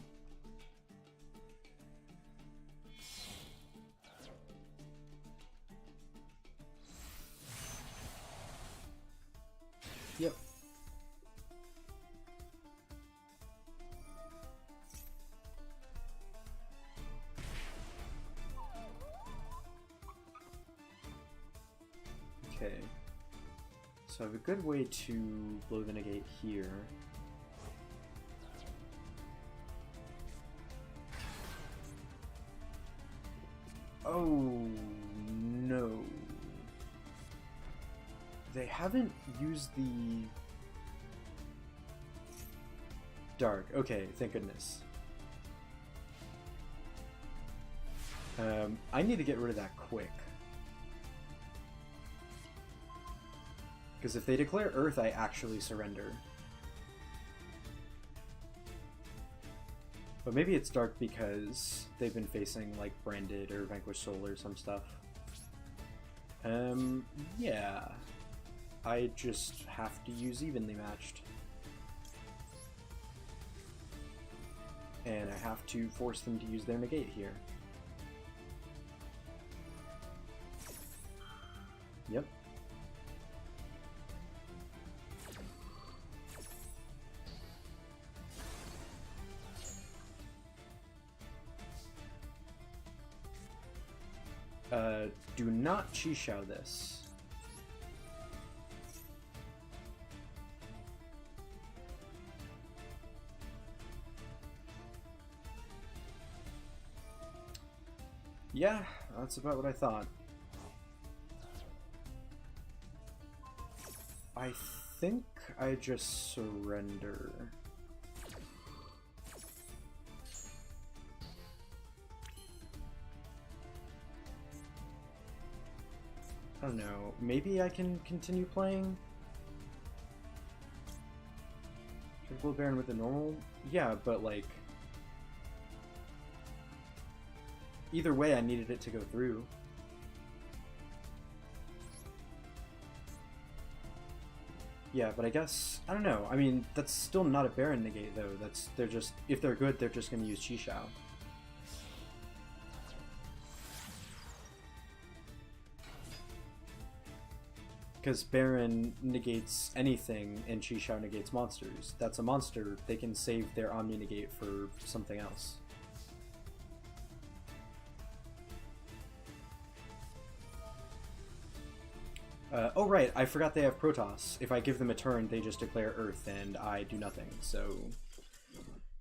Yep. Okay. So I have a good way to blow the negate here. Oh no. They haven't used the... dark. Okay, thank goodness. I need to get rid of that quick. Because if they declare Earth, I actually surrender. But maybe it's dark because they've been facing, like, Branded or Vanquish Soul or some stuff. Yeah. I just have to use evenly matched. And I have to force them to use their negate here. Yep. Do not Chi-Shao this. Yeah, that's about what I thought. I think I just surrender. I don't know, maybe I can continue playing? Triple Baron with the normal? Yeah, but like... either way, I needed it to go through. Yeah, but I guess... I don't know, I mean, that's still not a Baron negate, though. They're just... if they're good, they're just gonna use Chi-Shao. Because Baron negates anything and Chi-Shao negates monsters. That's a monster. They can save their Omni negate for something else. Oh right, I forgot they have Protoss. If I give them a turn, they just declare Earth and I do nothing, so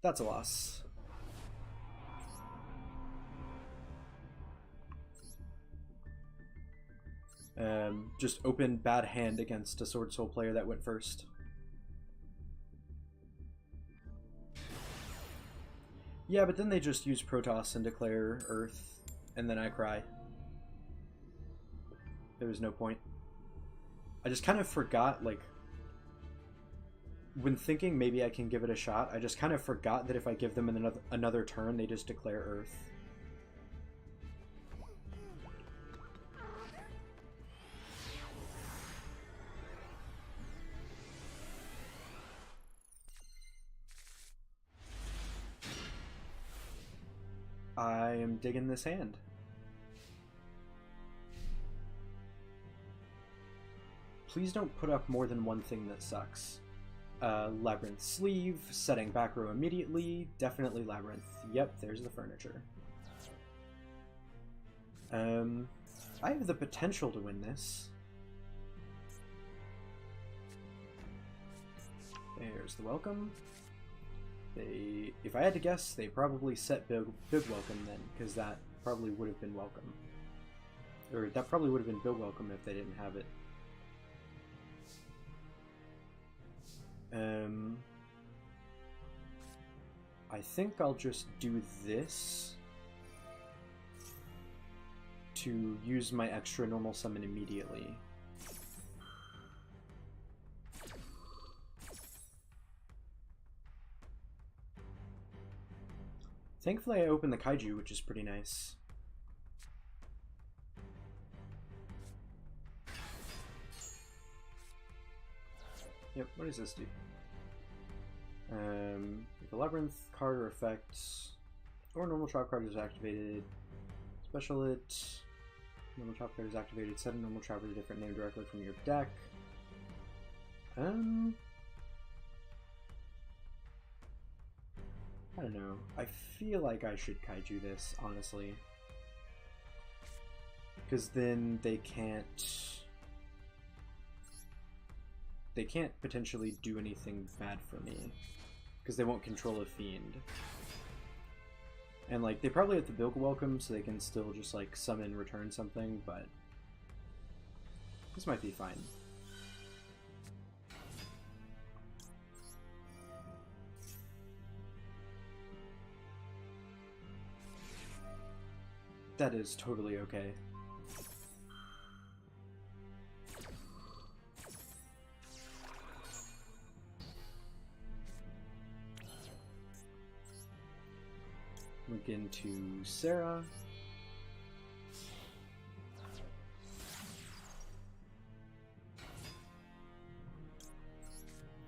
that's a loss. Just open bad hand against a Sword Soul player that went first. Yeah, but then they just use Protoss and declare Earth, and then I cry. There was no point. I just kind of forgot, like, when thinking maybe I can give it a shot, I just kind of forgot that if I give them another turn, they just declare Earth. I am digging this hand. Please don't put up more than one thing that sucks. Labyrinth Sleeve, setting back row immediately, definitely Labyrinth. Yep, there's the furniture. I have the potential to win this. There's the welcome. If I had to guess, they probably set big welcome then, because that probably would have been welcome. Or that probably would have been big welcome if they didn't have it. I think I'll just do this to use my extra normal summon immediately. Thankfully I opened the Kaiju, which is pretty nice. Yep, what does this do? If a Labyrinth card or effect or normal trap card is activated, special it, normal trap card is activated, set a normal trap with a different name directly from your deck. I don't know. I feel like I should Kaiju this, honestly. Because then they can't potentially do anything bad for me. Because they won't control a Fiend. And like, they probably have the Bilge Welcome, so they can still just like summon, return something, but this might be fine. That is totally okay. Look into Sarah.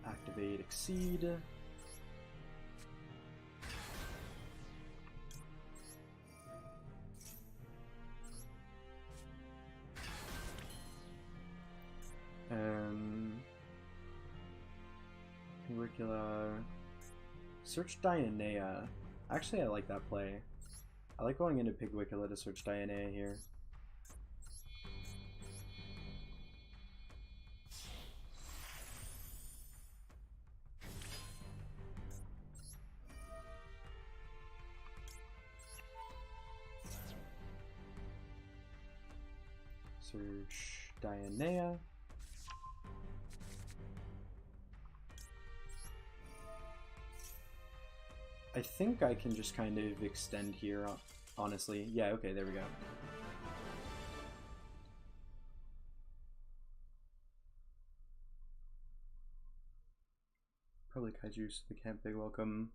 Activate Exceed. Curricula. Search Dionea. Actually, I like that play. I like going into Pigwicula to search Dionea here. Search Dionea. I think I can just kind of extend here, honestly. Yeah, okay, there we go. Probably Kaiju's the Camp Big Welcome.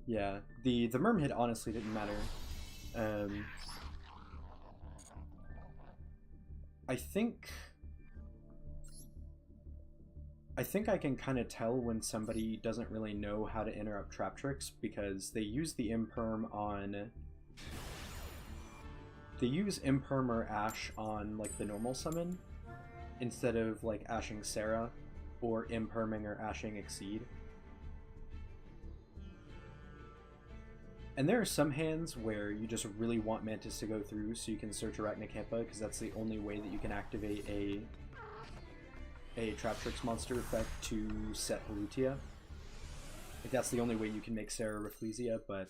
Yeah, the Mermaid honestly didn't matter. I think I can kind of tell when somebody doesn't really know how to interrupt Traptrix, because they use the Imperm on... They use Imperm or Ash on, like, the normal summon, instead of, like, Ashing Sarah, or Imperming or Ashing Exceed. And there are some hands where you just really want Mantis to go through so you can search Arachnacampa, because that's the only way that you can activate a Traptrix monster effect to set Halutia. Like, that's the only way you can make Sarah Rafflesia, but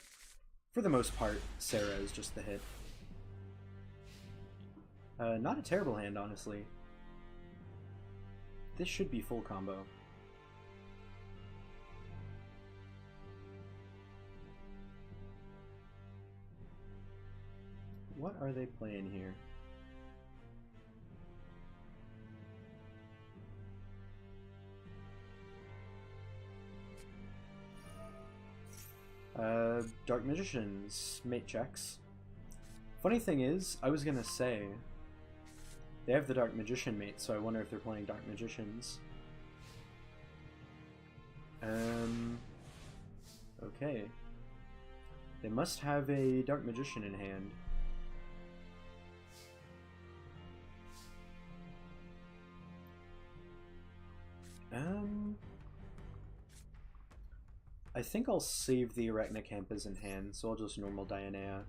for the most part, Sarah is just the hit. Not a terrible hand, honestly. This should be full combo. What are they playing here? Dark Magicians, mate checks. Funny thing is, I was gonna say, they have the Dark Magician mate, so I wonder if they're playing Dark Magicians. Okay. They must have a Dark Magician in hand. I think I'll save the Arachnacampas in hand, so I'll just normal Dionea.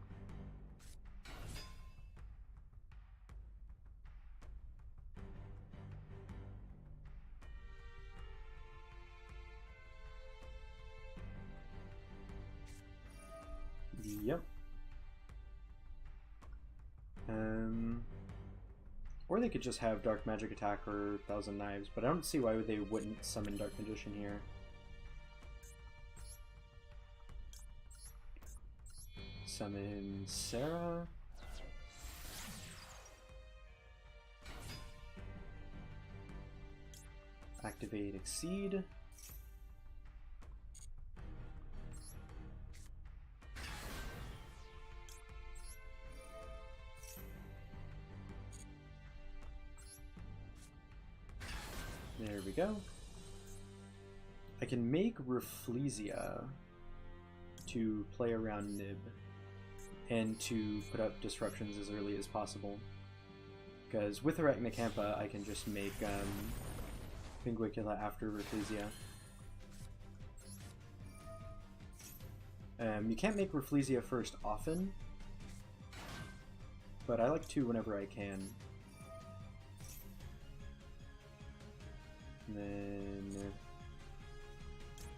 Yep. Or they could just have Dark Magic Attack or Thousand Knives, but I don't see why they wouldn't summon Dark Magician here. Summon Sarah. Activate Exceed. There we go. I can make Rafflesia to play around Nib and to put up disruptions as early as possible. Because with Arachnacampa, I can just make Pinguicula after Rafflesia. You can't make Rafflesia first often, but I like to whenever I can. And then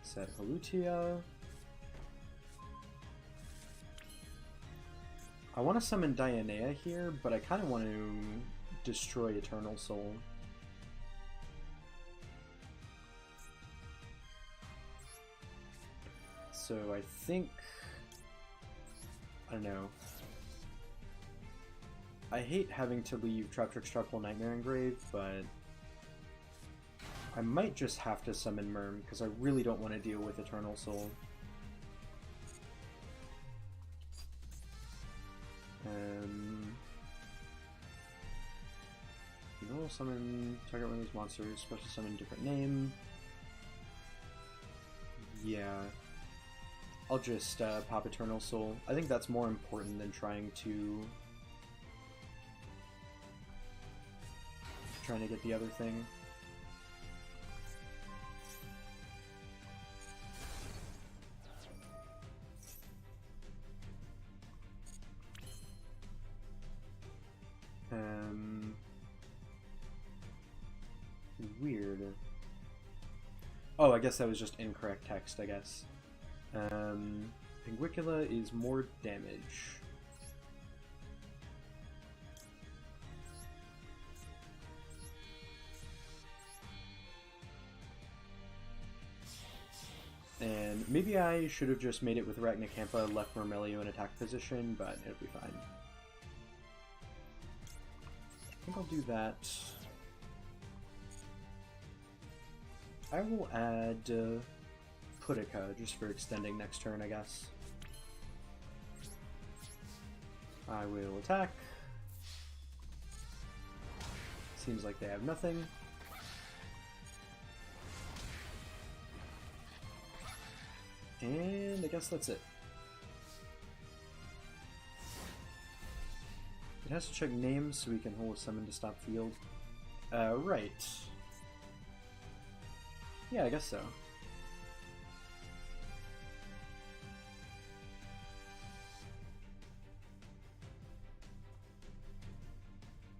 set Halutia. I want to summon Dionea here, but I kind of want to destroy Eternal Soul. So I think... I don't know. I hate having to leave Traptrix, Trapple, Nightmare engraved, but I might just have to summon Myrm, because I really don't want to deal with Eternal Soul. Normal summon, target one of these monsters, special summon, different name. Yeah. I'll just pop Eternal Soul. I think that's more important than trying to get the other thing. Weird. Oh, I guess that was just incorrect text, I guess. Pinguicula is more damage. And maybe I should have just made it with Arachnocampa, left Myrmelio in attack position, but it'll be fine. I think I'll do that. I will add Pudica just for extending next turn, I guess. I will attack. Seems like they have nothing. And I guess that's it. It has to check names so we can hold a summon to stop field. Right. Yeah, I guess so.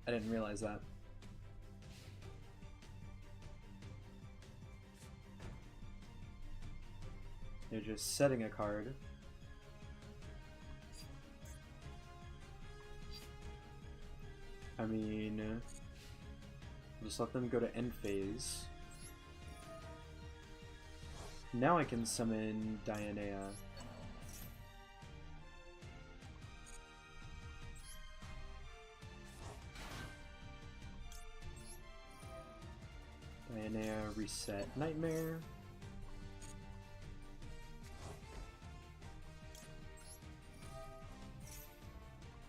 I didn't realize that. They're just setting a card. I mean, just let them go to end phase. Now I can summon Dionea. Dionea, reset Nightmare.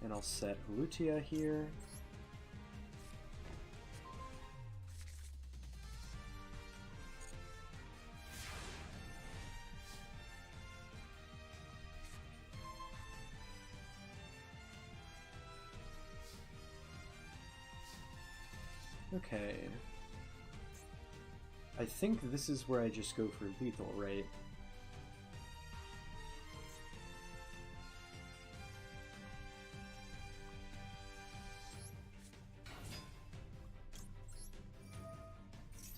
And I'll set Lutia here. Okay. I think this is where I just go for lethal, right?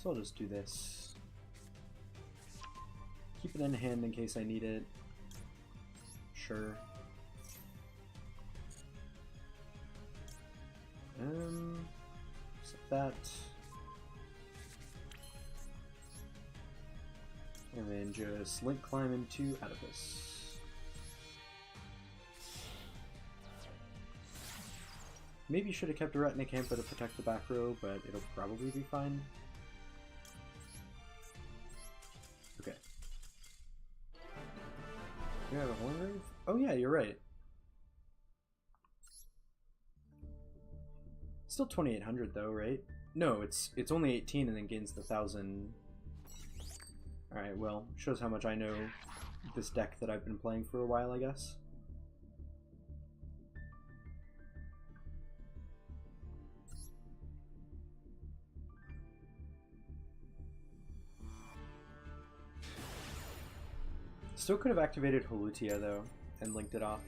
So I'll just do this. Keep it in hand in case I need it. Sure. Set that. And then just link climb into Oedipus. Maybe should have kept Arachnocampa to protect the back row, but it'll probably be fine. Okay. You have a Horngrave? Oh yeah, you're right. Still 2,800 though, right? No, it's only 18 and then gains the 1,000. Alright, well, shows how much I know this deck that I've been playing for a while, I guess. Still could have activated Holutia though, and linked it off.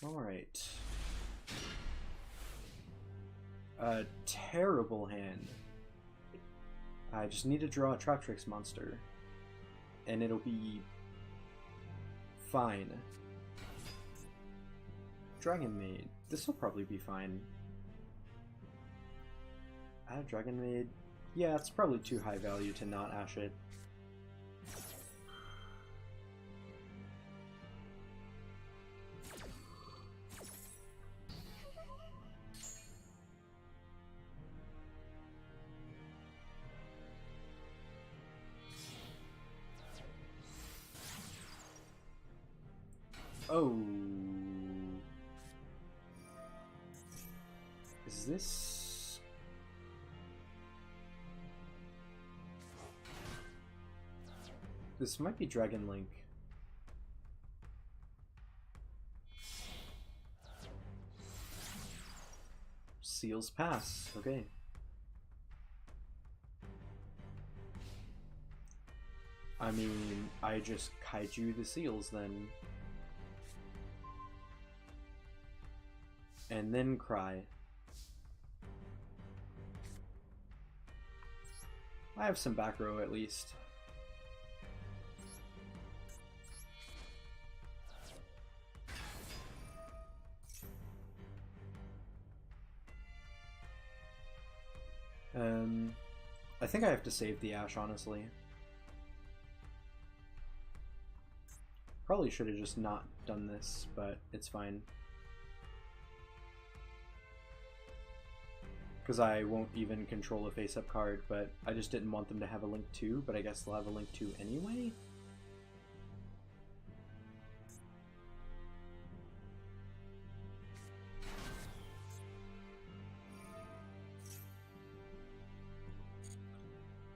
Alright. A terrible hand. I just need to draw a Traptrix monster, and it'll be fine. Dragon Maid. This will probably be fine. Add Dragon Maid. Yeah, it's probably too high value to not ash it. Oh. Is this... This might be Dragon Link. Seals pass. Okay. I mean, I just kaiju the seals then. And then cry. I have some back row at least. I think I have to save the Ash, honestly. Probably should have just not done this, but it's fine. Because I won't even control a face-up card, but I just didn't want them to have a Link 2, but I guess they'll have a Link 2 anyway?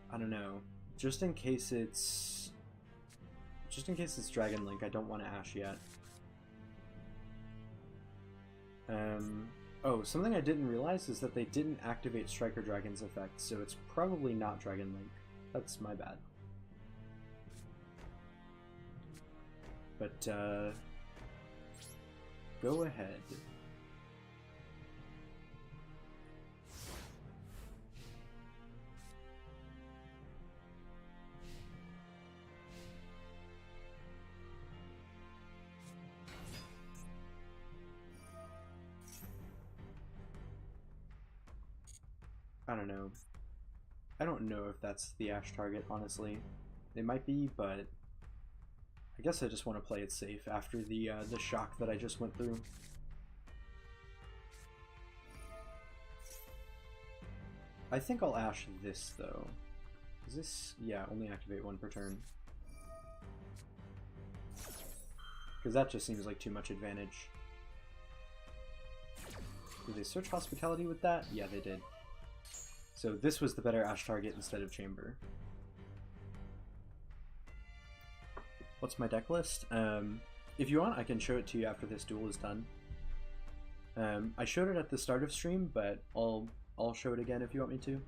I don't know. Just in case it's Dragon Link, I don't want to Ash yet. Oh, something I didn't realize is that they didn't activate Striker Dragon's effect, so it's probably not Dragon Link. That's my bad. But, go ahead. I don't know. I don't know if that's the Ash target, honestly. They might be, but I guess I just want to play it safe after the shock that I just went through. I think I'll Ash this, though. Is this... yeah, only activate one per turn. Because that just seems like too much advantage. Did they search Hospitality with that? Yeah, they did. So this was the better Ash target instead of Chamber. What's my deck list? If you want, I can show it to you after this duel is done. I showed it at the start of stream, but I'll show it again if you want me to.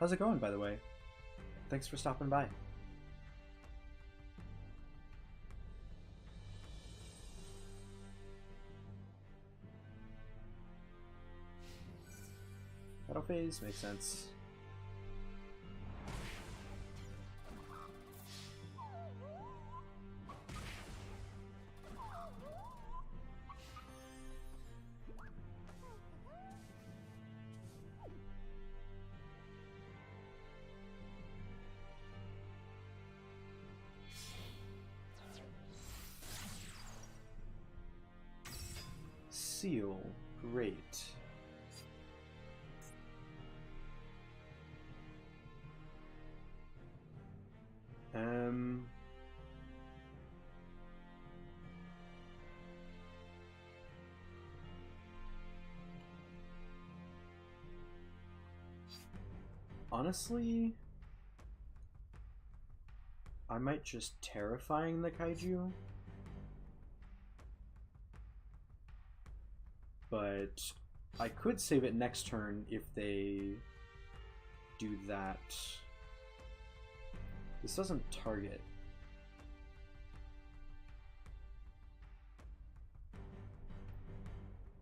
How's it going, by the way? Thanks for stopping by. Battle phase makes sense. Seal, great. Honestly, I might just Terrifying the Kaiju, but I could save it next turn if they do that. This doesn't target.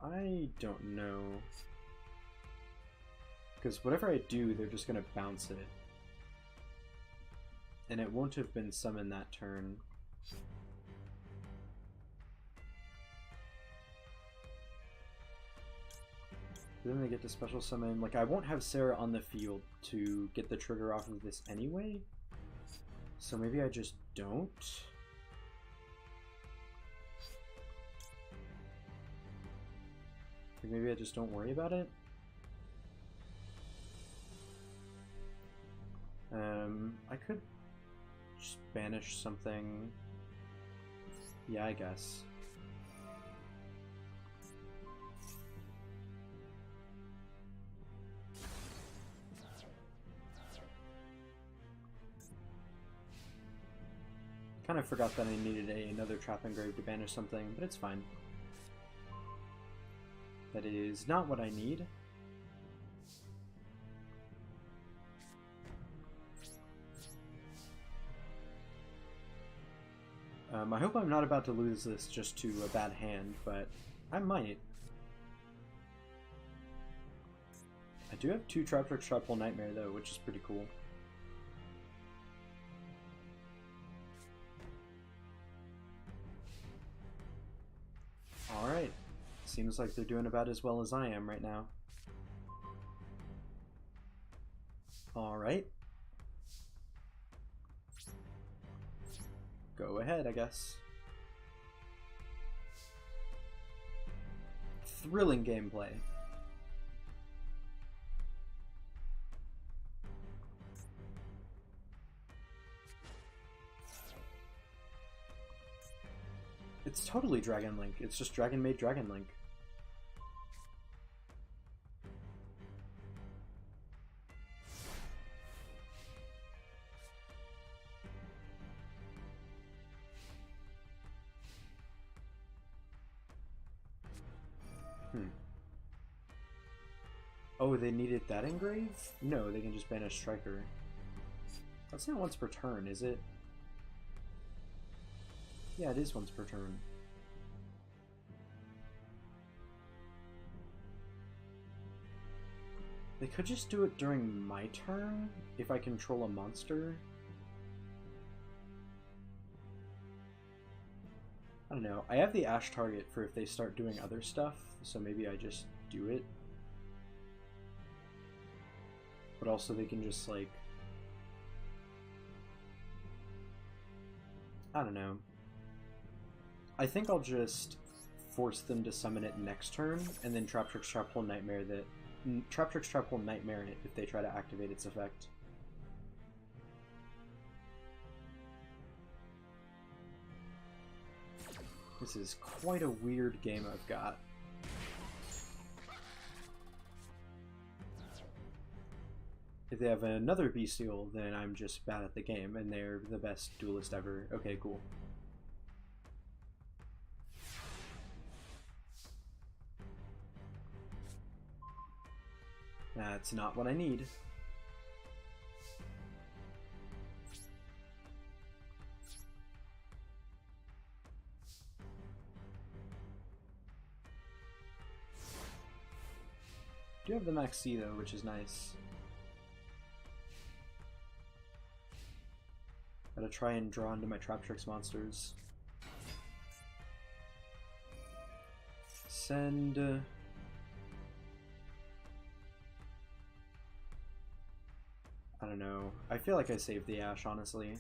I don't know. Because whatever I do, they're just going to bounce it. And it won't have been summoned that turn. Then they get to special summon. Like, I won't have Sarah on the field to get the trigger off of this anyway. So maybe I just don't. Like, maybe I just don't worry about it. I could just banish something. Yeah, I guess. Kind of forgot that I needed another trap engrave to banish something, but it's fine. That is not what I need. I hope I'm not about to lose this just to a bad hand, but I might. I do have 2 Traptrix Trapple Nightmare though, which is pretty cool. Alright. Seems like they're doing about as well as I am right now. Alright. Go ahead, I guess. Thrilling gameplay. It's totally Dragon Link. It's just Dragon made Dragon Link. Oh, they needed that engrave? No, they can just banish Striker. That's not once per turn, is it? Yeah, it is once per turn. They could just do it during my turn, if I control a monster. I don't know. I have the Ash target for if they start doing other stuff, so maybe I just do it. But also they can just, like... I don't know. I think I'll just force them to summon it next turn, and then Traptrix Traphole Nightmare that... Traptrix Traphole Nightmare it if they try to activate its effect. This is quite a weird game I've got. If they have another Bestial, then I'm just bad at the game, and they're the best duelist ever. Okay, cool. That's not what I need. I do have the Max C though, which is nice. Gotta try and draw into my Traptrix monsters. Send... I don't know. I feel like I saved the Ash, honestly.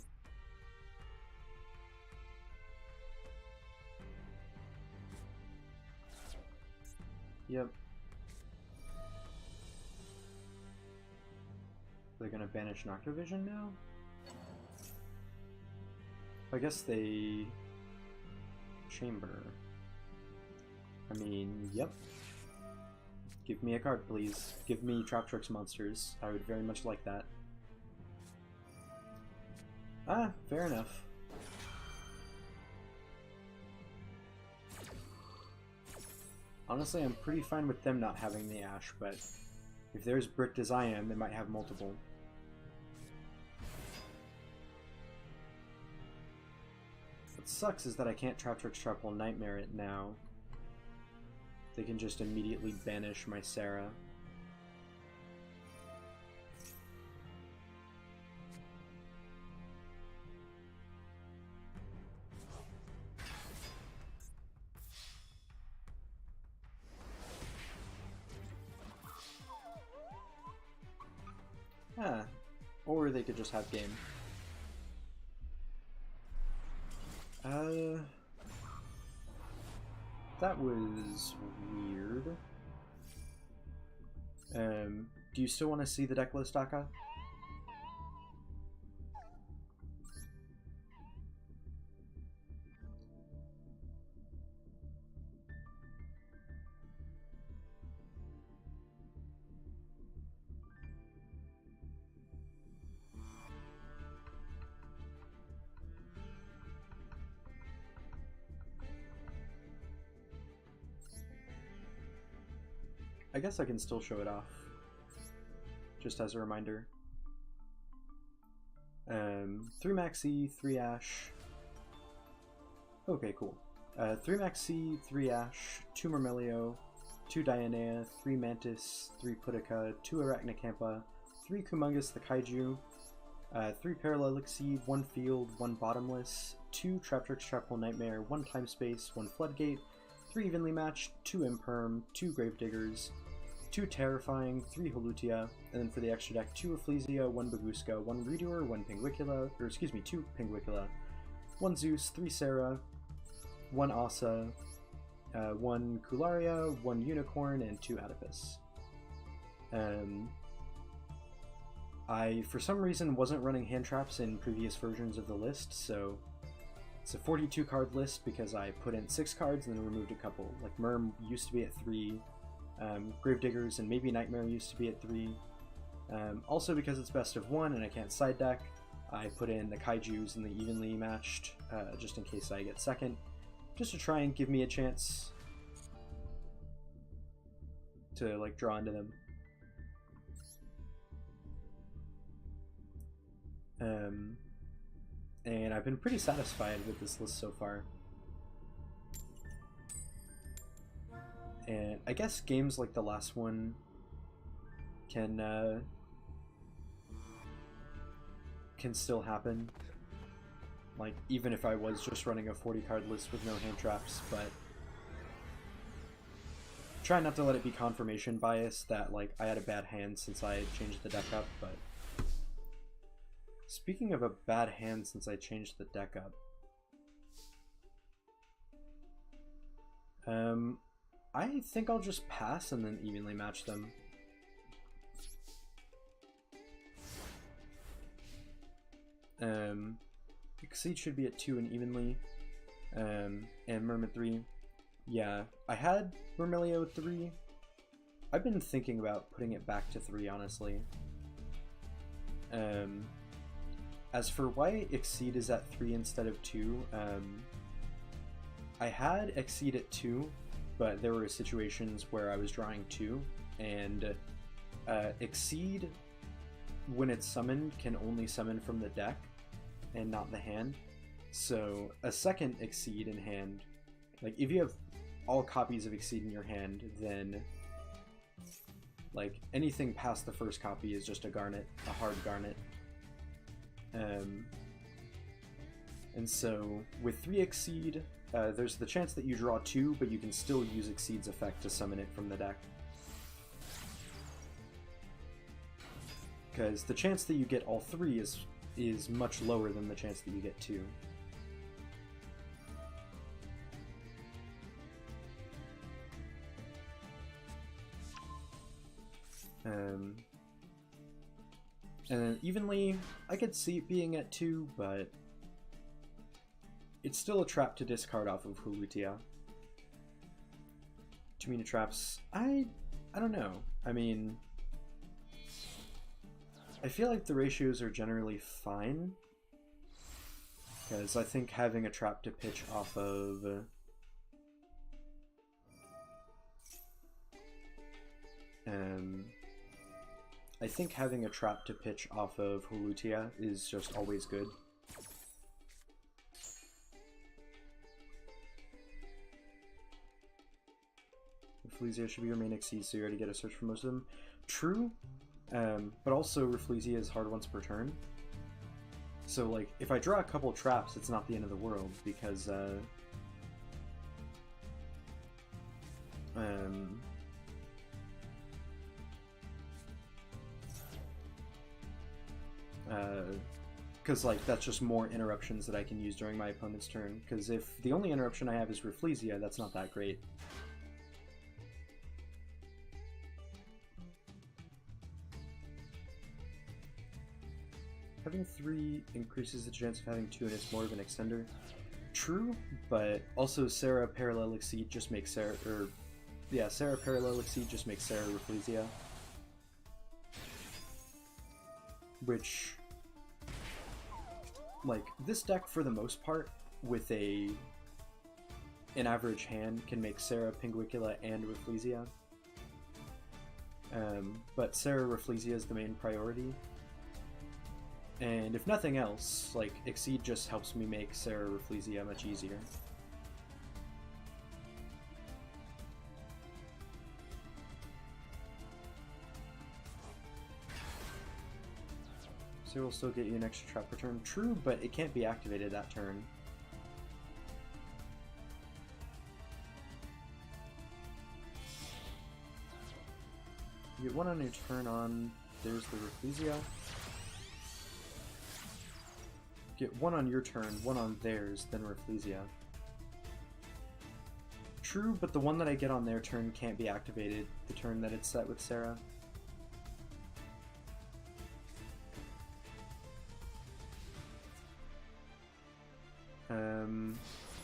Yep. They're gonna banish Noctovision now? I guess they... Chamber. I mean, yep. Give me a card, please. Give me Traptrix monsters. I would very much like that. Ah, fair enough. Honestly, I'm pretty fine with them not having the Ash, but if they're as bricked as I am, they might have multiple. What sucks is that I can't Traptrix Traphole Nightmare it now. They can just immediately banish my Sarah. or they could just have game. That was weird. Do you still want to see the deck list, Aka? I guess I can still show it off, just as a reminder. 3 Maxi, 3 Ash. Okay, cool. 3 Maxi, 3 Ash, 2 Myrmelio, 2 Dianea, 3 Mantis, 3 Pudica, 2 Arachnocampa, 3 Kumungus the Kaiju, 3 Parallel Exceed, 1 Field, 1 Bottomless, 2 Traptrix Trapple Nightmare, 1 Time Space, 1 Floodgate, 3 Evenly Matched, 2 Imperm, 2 Gravediggers, 2 Terrifying, 3 Holutia, and then for the extra deck, 2 Rafflesia, 1 Babuska, 1 Redoer, 1 Pinguicula, or excuse me, 2 Pinguicula, 1 Zeus, 3 Sarah, 1 Asa, 1 Kularia, 1 Unicorn, and 2 Oedipus. I, for some reason, wasn't running hand traps in previous versions of the list, so it's a 42 card list because I put in 6 cards and then removed a couple. Like Myrm used to be at 3, Gravediggers and maybe Nightmare used to be at 3. Also because it's best of 1 and I can't side deck, I put in the Kaijus and the evenly matched, just in case I get second, just to try and give me a chance to like draw into them. And I've been pretty satisfied with this list so far. And I guess games like the last one can still happen. Like, even if I was just running a 40 card list with no hand traps, but try not to let it be confirmation bias that like I had a bad hand since I changed the deck up. But speaking of a bad hand since I changed the deck up, I think I'll just pass and then evenly match them. Exceed should be at 2 and evenly, and Myrm at 3. Yeah, I had Myrmelio at 3. I've been thinking about putting it back to 3, honestly. As for why Exceed is at 3 instead of 2, I had Exceed at 2, but there were situations where I was drawing 2, and Exceed, when it's summoned, can only summon from the deck and not the hand. So a second Exceed in hand, like if you have all copies of Exceed in your hand, then like anything past the first copy is just a garnet, a hard garnet. And so with 3 Exceed, there's the chance that you draw 2, but you can still use Exceed's effect to summon it from the deck. Because the chance that you get all 3 is much lower than the chance that you get 2. And then evenly, I could see it being at 2, but it's still a trap to discard off of Holutia. 2 mana traps, I don't know. I mean, I feel like the ratios are generally fine, because I think having a trap to pitch off of I think having a trap to pitch off of Holutia is just always good. Rafflesia should be your main Exceed, so you already get a search for most of them. True, but also Rafflesia is hard once per turn. So like, if I draw a couple traps, it's not the end of the world, because Because like that's just more interruptions that I can use during my opponent's turn. Because if the only interruption I have is Rafflesia, that's not that great. Having 3 increases the chance of having 2 and it's more of an extender. True, but also Sarah Parallel Exceed just makes Sarah, Sarah Parallel Exceed just makes Sarah Rafflesia. Which, like, this deck for the most part, with an average hand, can make Sarah Pinguicula and Rafflesia. But Sarah Rafflesia is the main priority. And if nothing else, like, Exceed just helps me make Sarah Rafflesia much easier. So we'll still get you an extra trap per turn. True, but it can't be activated that turn. You get 1 on your turn on, there's the Rafflesia. Get 1 on your turn, 1 on theirs, then Rafflesia. True, but the one that I get on their turn can't be activated the turn that it's set with Sarah.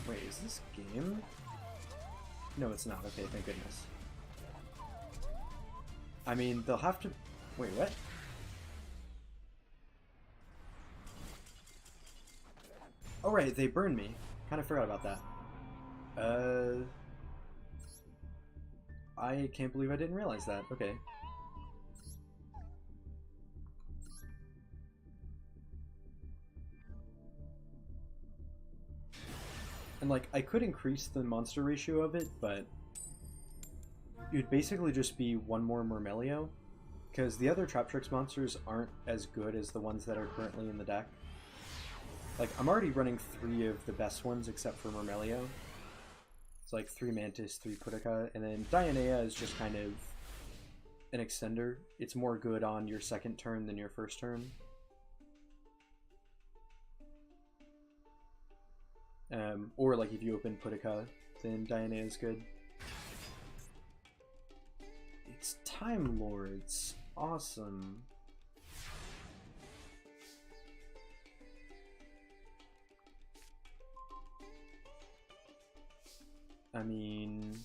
Wait, is this game? No, it's not. Okay, thank goodness. I mean, they'll have to... Wait, what? Oh right, they burned me. Kind of forgot about that. I can't believe I didn't realize that. Okay. And like, I could increase the monster ratio of it, but it would basically just be 1 more Murmelio, because the other Traptrix monsters aren't as good as the ones that are currently in the deck. Like, I'm already running 3 of the best ones except for Murmelio. It's like 3 Mantis, 3 Pudica, and then Dionea is just kind of an extender. It's more good on your second turn than your first turn. Or like if you open Pudica, then Dionea is good. It's Time Lords. Awesome. I mean,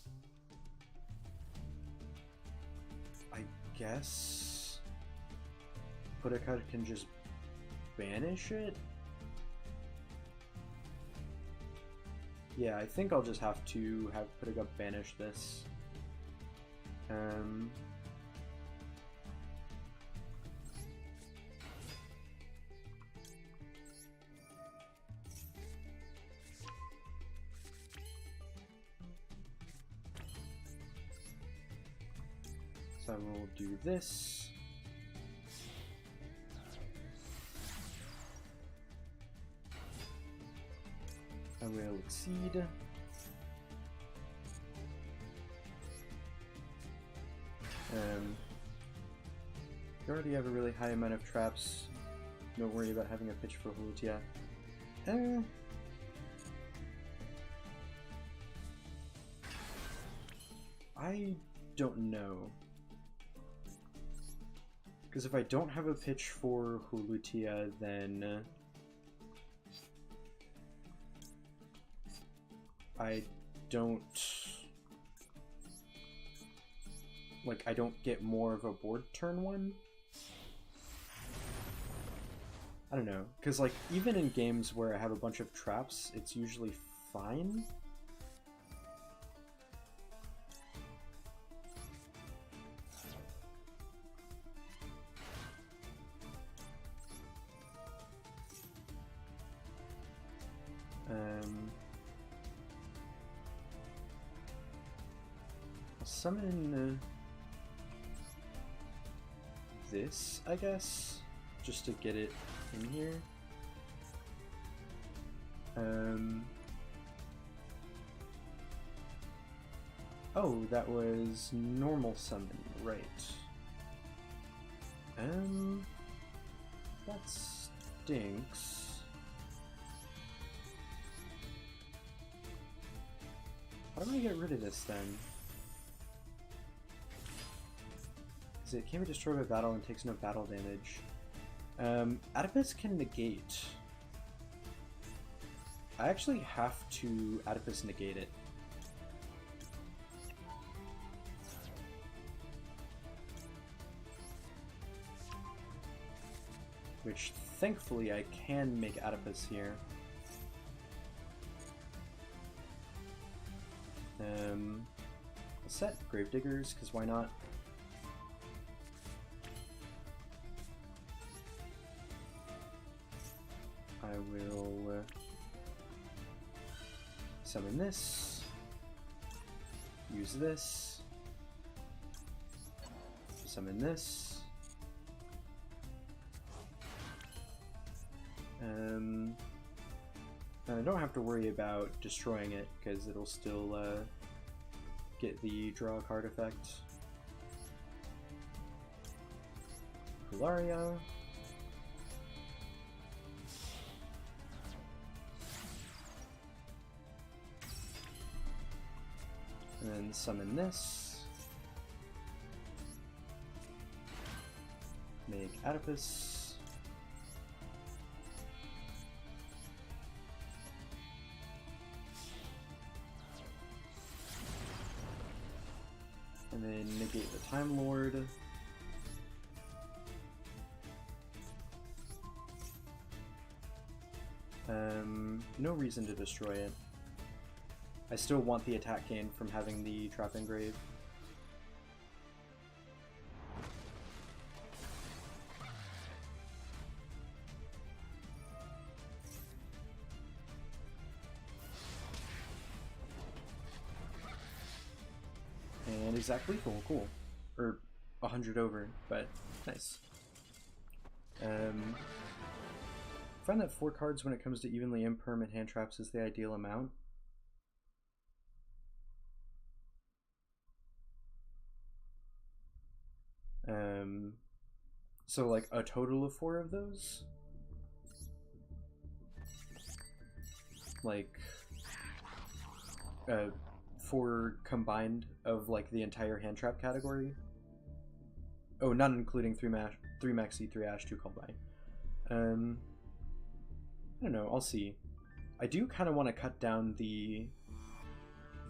I guess Pudica can just banish it? Yeah, I think I'll just have to have Pudica banish this. So we'll do this. I will exceed. You already have a really high amount of traps. Don't worry about having a pitch for Hulutia. I don't know. Because if I don't have a pitch for Hulutia, then I don't... Like, I don't get more of a board turn one? I don't know. Because, like, even in games where I have a bunch of traps, it's usually fine. I'll summon this, I guess, just to get it in here. Oh, that was normal summon, right. That stinks. How do I get rid of this then? Because it can't be destroyed by battle and takes no battle damage. Oedipus can negate. I actually have to Oedipus negate it. Which, thankfully, I can make Oedipus here. I'll set Gravediggers, because why not? I will summon this, use this, summon this. And I don't have to worry about destroying it because it'll still get the draw a card effect. Polaria. And then summon this. Make Oedipus. And then negate the Time Lord. No reason to destroy it. I still want the attack gain from having the Trap Engrave. And exact lethal, cool. Or 100 over, but nice. I find that 4 cards when it comes to evenly impermanent hand traps is the ideal amount. So like a total of 4 of those? Like 4 combined of like the entire hand trap category? Oh, not including 3 Maxi, 3 Ash, 2 Callby. I don't know, I'll see. I do kind of want to cut down the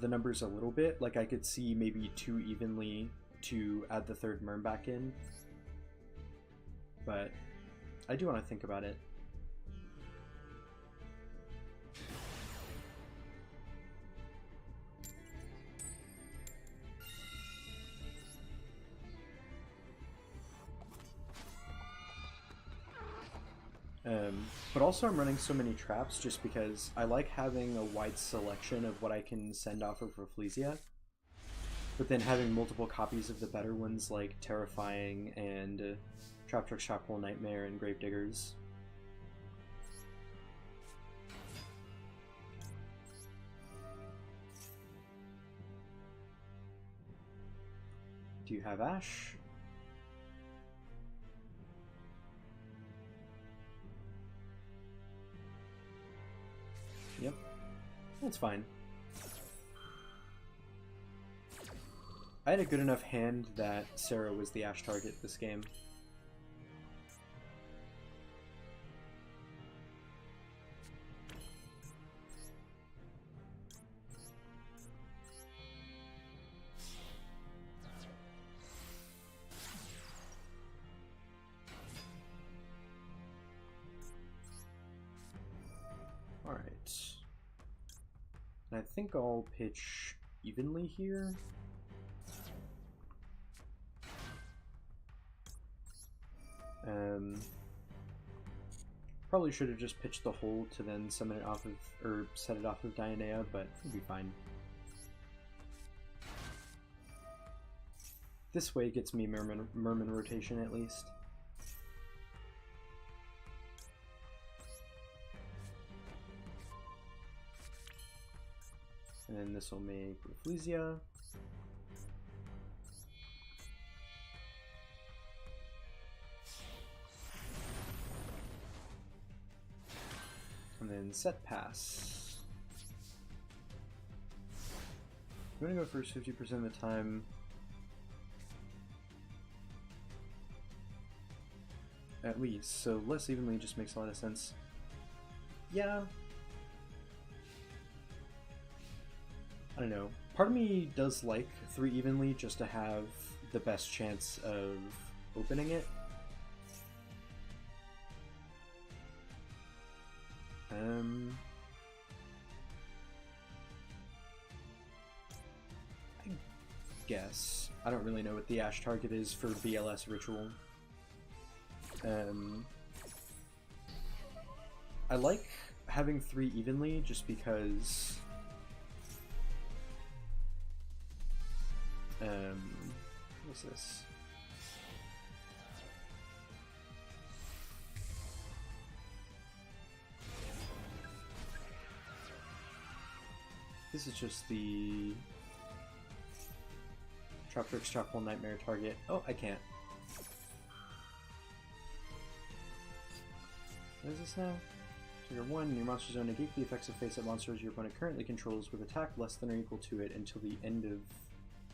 numbers a little bit. Like I could see maybe 2 evenly to add the 3rd Merm back in. But I do want to think about it. But also I'm running so many traps just because I like having a wide selection of what I can send off of Rafflesia. But then having multiple copies of the better ones like Terrifying and Traptrix, Shophole, Nightmare, and Gravediggers. Do you have Ash? Yep, that's fine. I had a good enough hand that Sarah was the Ash target this game. And I think I'll pitch evenly here. Probably should have just pitched the hole to then summon it off of, or set it off of Dionea, but it'll be fine. This way gets me Merman rotation at least. And then this will make Rafflesia. then set pass. I'm gonna go first 50% of the time. At least, so less evenly just makes a lot of sense. Yeah. I don't know. Part of me does like 3 evenly just to have the best chance of opening it. I guess. I don't really know what the Ash target is for BLS Ritual. I like having 3 evenly just because what's this? This is just the Traptrix Chapel Nightmare target. Oh, I can't. What is this now? Trigger 1, your monster zone negate the effects of face-up monsters your opponent currently controls with attack less than or equal to it until the end of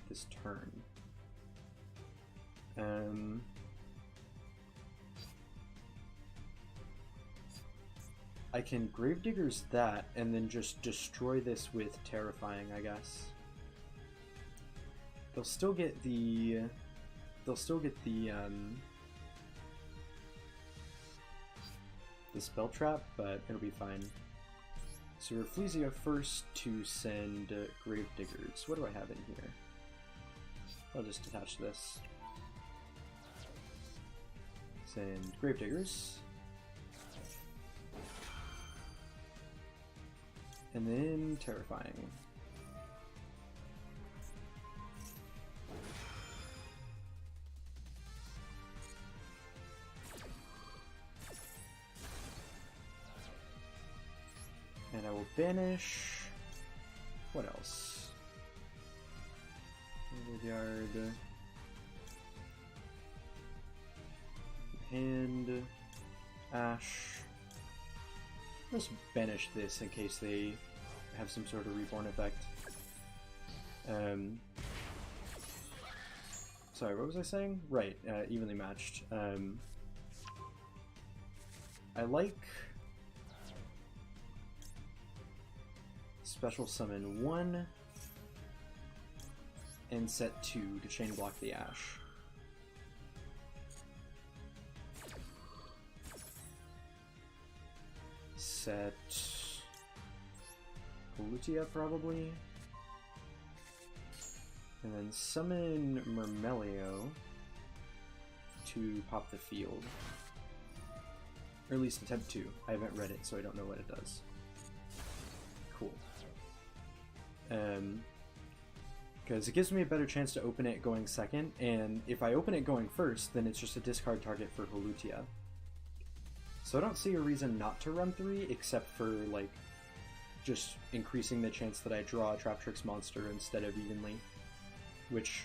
this turn. I can Gravediggers that and then just destroy this with Terrifying, I guess. They'll still get the spell trap, but it'll be fine. So Rafflesia first to send Gravediggers. What do I have in here? I'll just attach this. Send Gravediggers. And then Terrifying. And I will banish. What else? Graveyard. Hand. Ash. Let's banish this in case they have some sort of reborn effect. Sorry, what was I saying? Right, evenly matched. I like Special Summon 1 and set 2 to chain block the Ash. Set Lutia probably. And then summon Myrmelio to pop the field. Or at least attempt to. I haven't read it, so I don't know what it does. Cool. Because it gives me a better chance to open it going second, and if I open it going first, then it's just a discard target for Holutia. So I don't see a reason not to run 3, except for, like, just increasing the chance that I draw a Traptrix monster instead of evenly. Which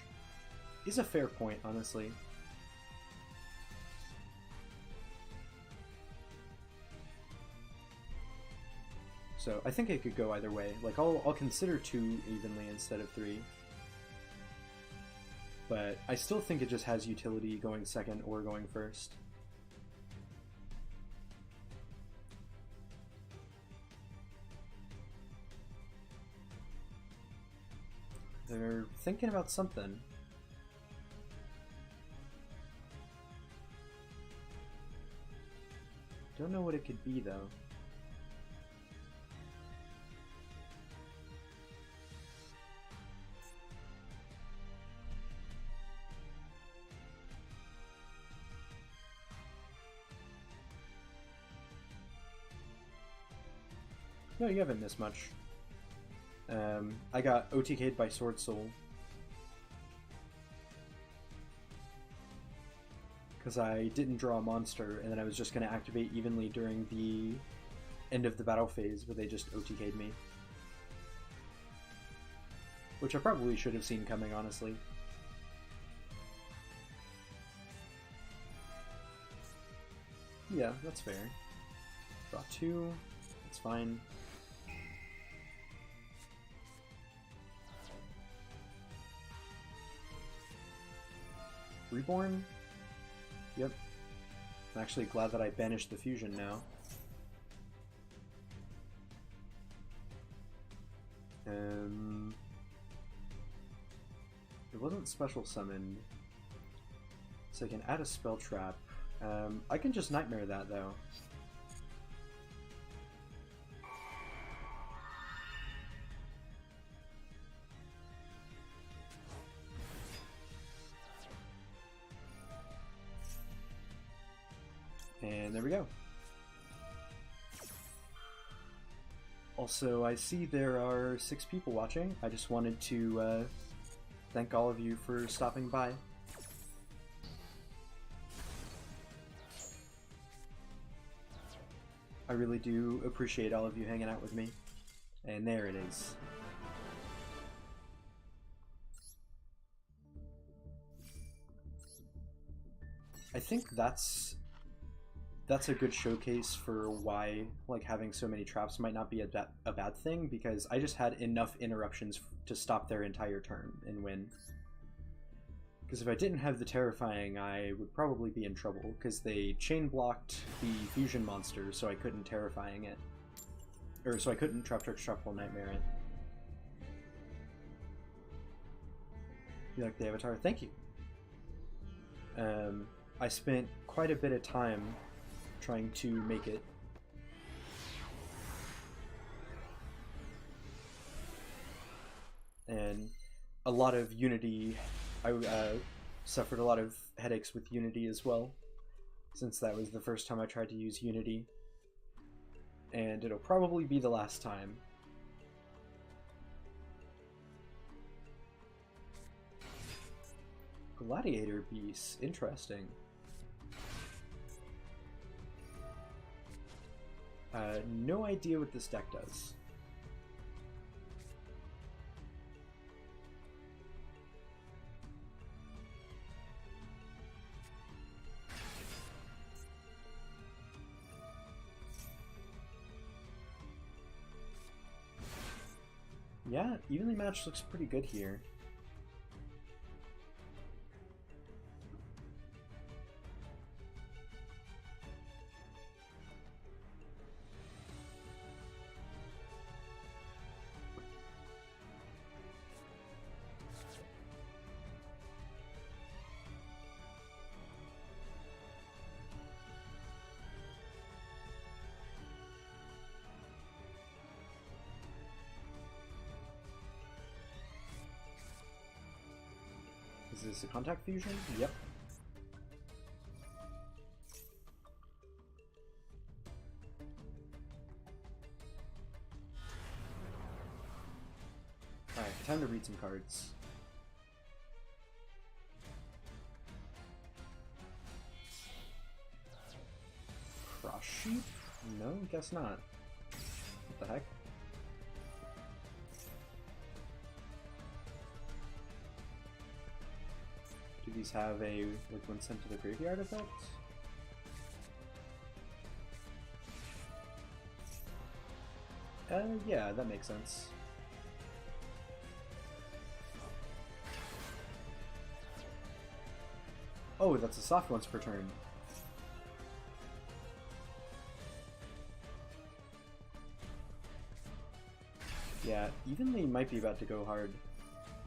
is a fair point, honestly. So I think it could go either way. Like, I'll consider 2 evenly instead of 3. But I still think it just has utility going second or going first. They're thinking about something. Don't know what it could be, though. No, you haven't missed much. I got OTK'd by Sword Soul. Because I didn't draw a monster, and then I was just going to activate evenly during the end of the battle phase, but they just OTK'd me. Which I probably should have seen coming, honestly. Yeah, that's fair. Draw 2, It's fine. Reborn? Yep. I'm actually glad that I banished the fusion now. It wasn't special summoned, so I can add a spell trap. I can just nightmare that though. And there we go. Also, I see there are 6 people watching. I just wanted to thank all of you for stopping by. I really do appreciate all of you hanging out with me. And there it is. I think that's a good showcase for why like having so many traps might not be a bad thing, because I just had enough interruptions to stop their entire turn and win. Because if I didn't have the terrifying, I would probably be in trouble, because they chain blocked the fusion monster, so I couldn't terrifying it. Or so I couldn't Traptrix Shuffle Nightmare it. You like the avatar? Thank you. I spent quite a bit of time trying to make it. And a lot of Unity, I suffered a lot of headaches with Unity as well, since that was the first time I tried to use Unity. And it'll probably be the last time. Gladiator Beast, interesting. No idea what this deck does. Yeah, evenly matched looks pretty good here. Is this a contact fusion? Yep. Alright, time to read some cards. Cross sheep? No, guess not. What the heck? Do these have a, like, when sent to the graveyard effect? Yeah, that makes sense. Oh, that's a soft once per turn. Yeah, evenly might be about to go hard,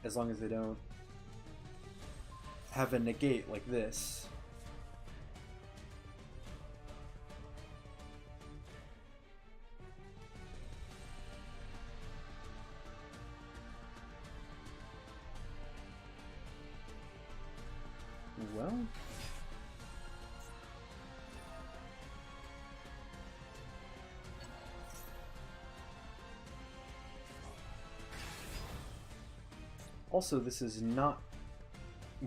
as long as they don't have a negate like this. Well, also this is not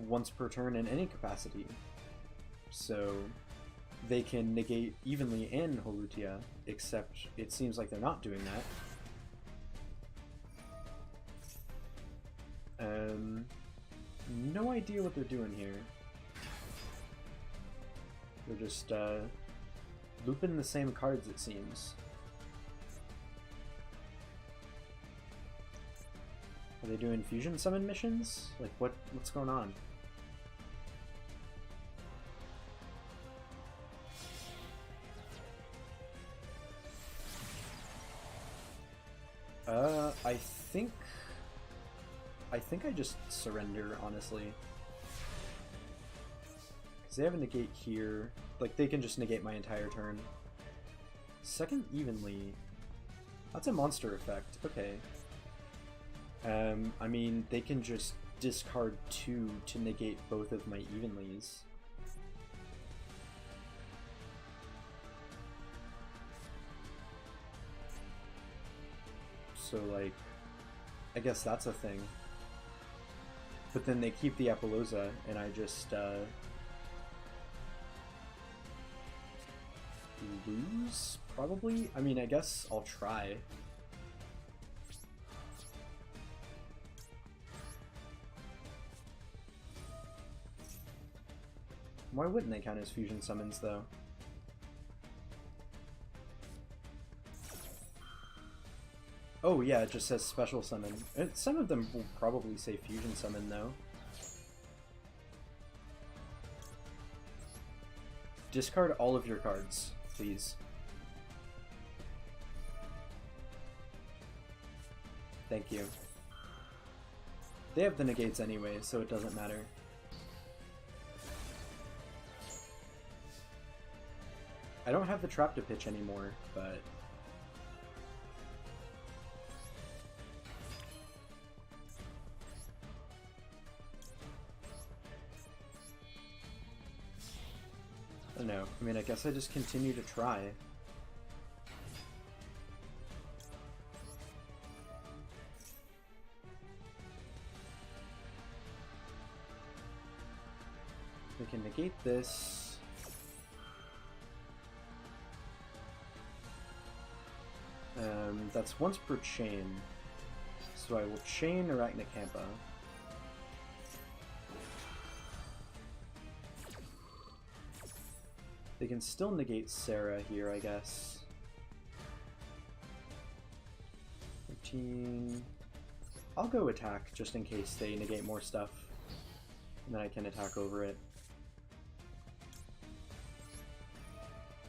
once per turn in any capacity, so they can negate evenly in Holutia, except it seems like they're not doing that. No idea what they're doing here. They're just looping the same cards, it seems. Are they doing fusion summon missions? Like, what's going on? I think I just surrender, honestly. Because they have a negate here. Like, they can just negate my entire turn. Second evenly. That's a monster effect. Okay. I mean, they can just discard 2 to negate both of my evenlies. So, like, I guess that's a thing. But then they keep the Apollousa, and I just, lose? Probably? I mean, I guess I'll try. Why wouldn't they count as fusion summons, though? Oh yeah, it just says special summon. Some of them will probably say fusion summon, though. Discard all of your cards, please. Thank you. They have the negates anyway, so it doesn't matter. I don't have the trap to pitch anymore, but... I don't know. I mean, I guess I just continue to try. We can negate this. That's once per chain. So I will chain Arachnocampa. They can still negate Sarah here, I guess. 13. I'll go attack just in case they negate more stuff. And then I can attack over it.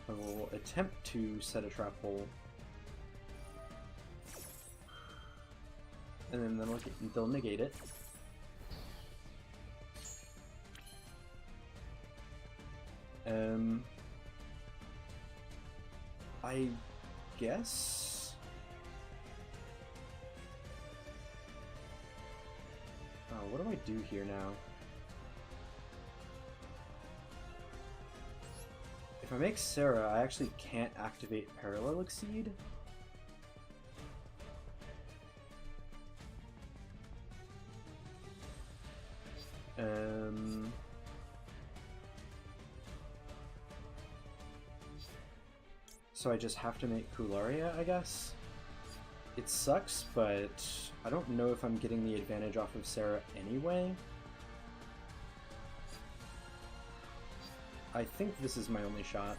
I will attempt to set a trap hole. And then they'll negate it. I guess? Oh, what do I do here now? If I make Sarah, I actually can't activate Parallel Exceed. So I just have to make Kularia, I guess? It sucks, but I don't know if I'm getting the advantage off of Sarah anyway. I think this is my only shot.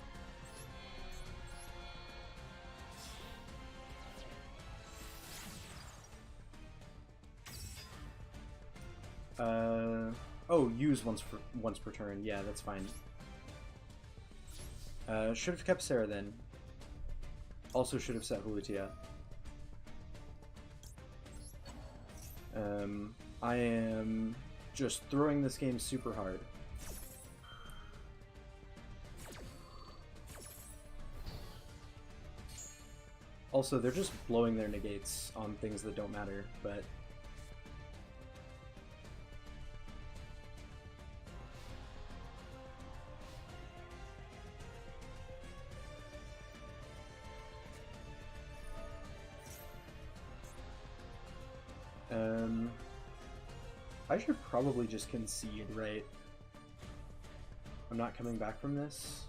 Oh, use once per turn. Yeah, that's fine. Should have kept Sarah then. Also should have set Hulutia. I am just throwing this game super hard. Also, they're just blowing their negates on things that don't matter, but... I should probably just concede, right? I'm not coming back from this.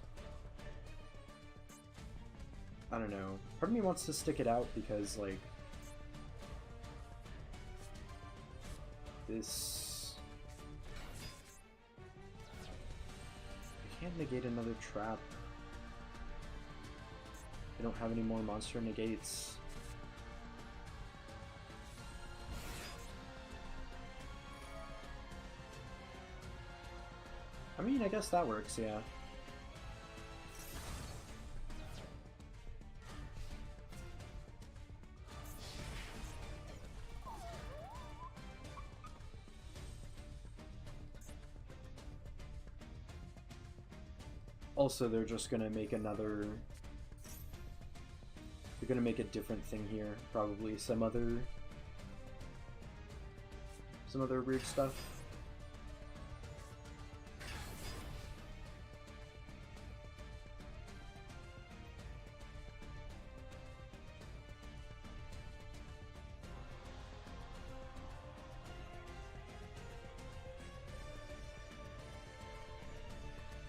I don't know. Part of me wants to stick it out because, like, this... I can't negate another trap. I don't have any more monster negates. I mean, I guess that works, yeah. Also, they're just gonna make another... They're gonna make a different thing here, probably some other weird stuff.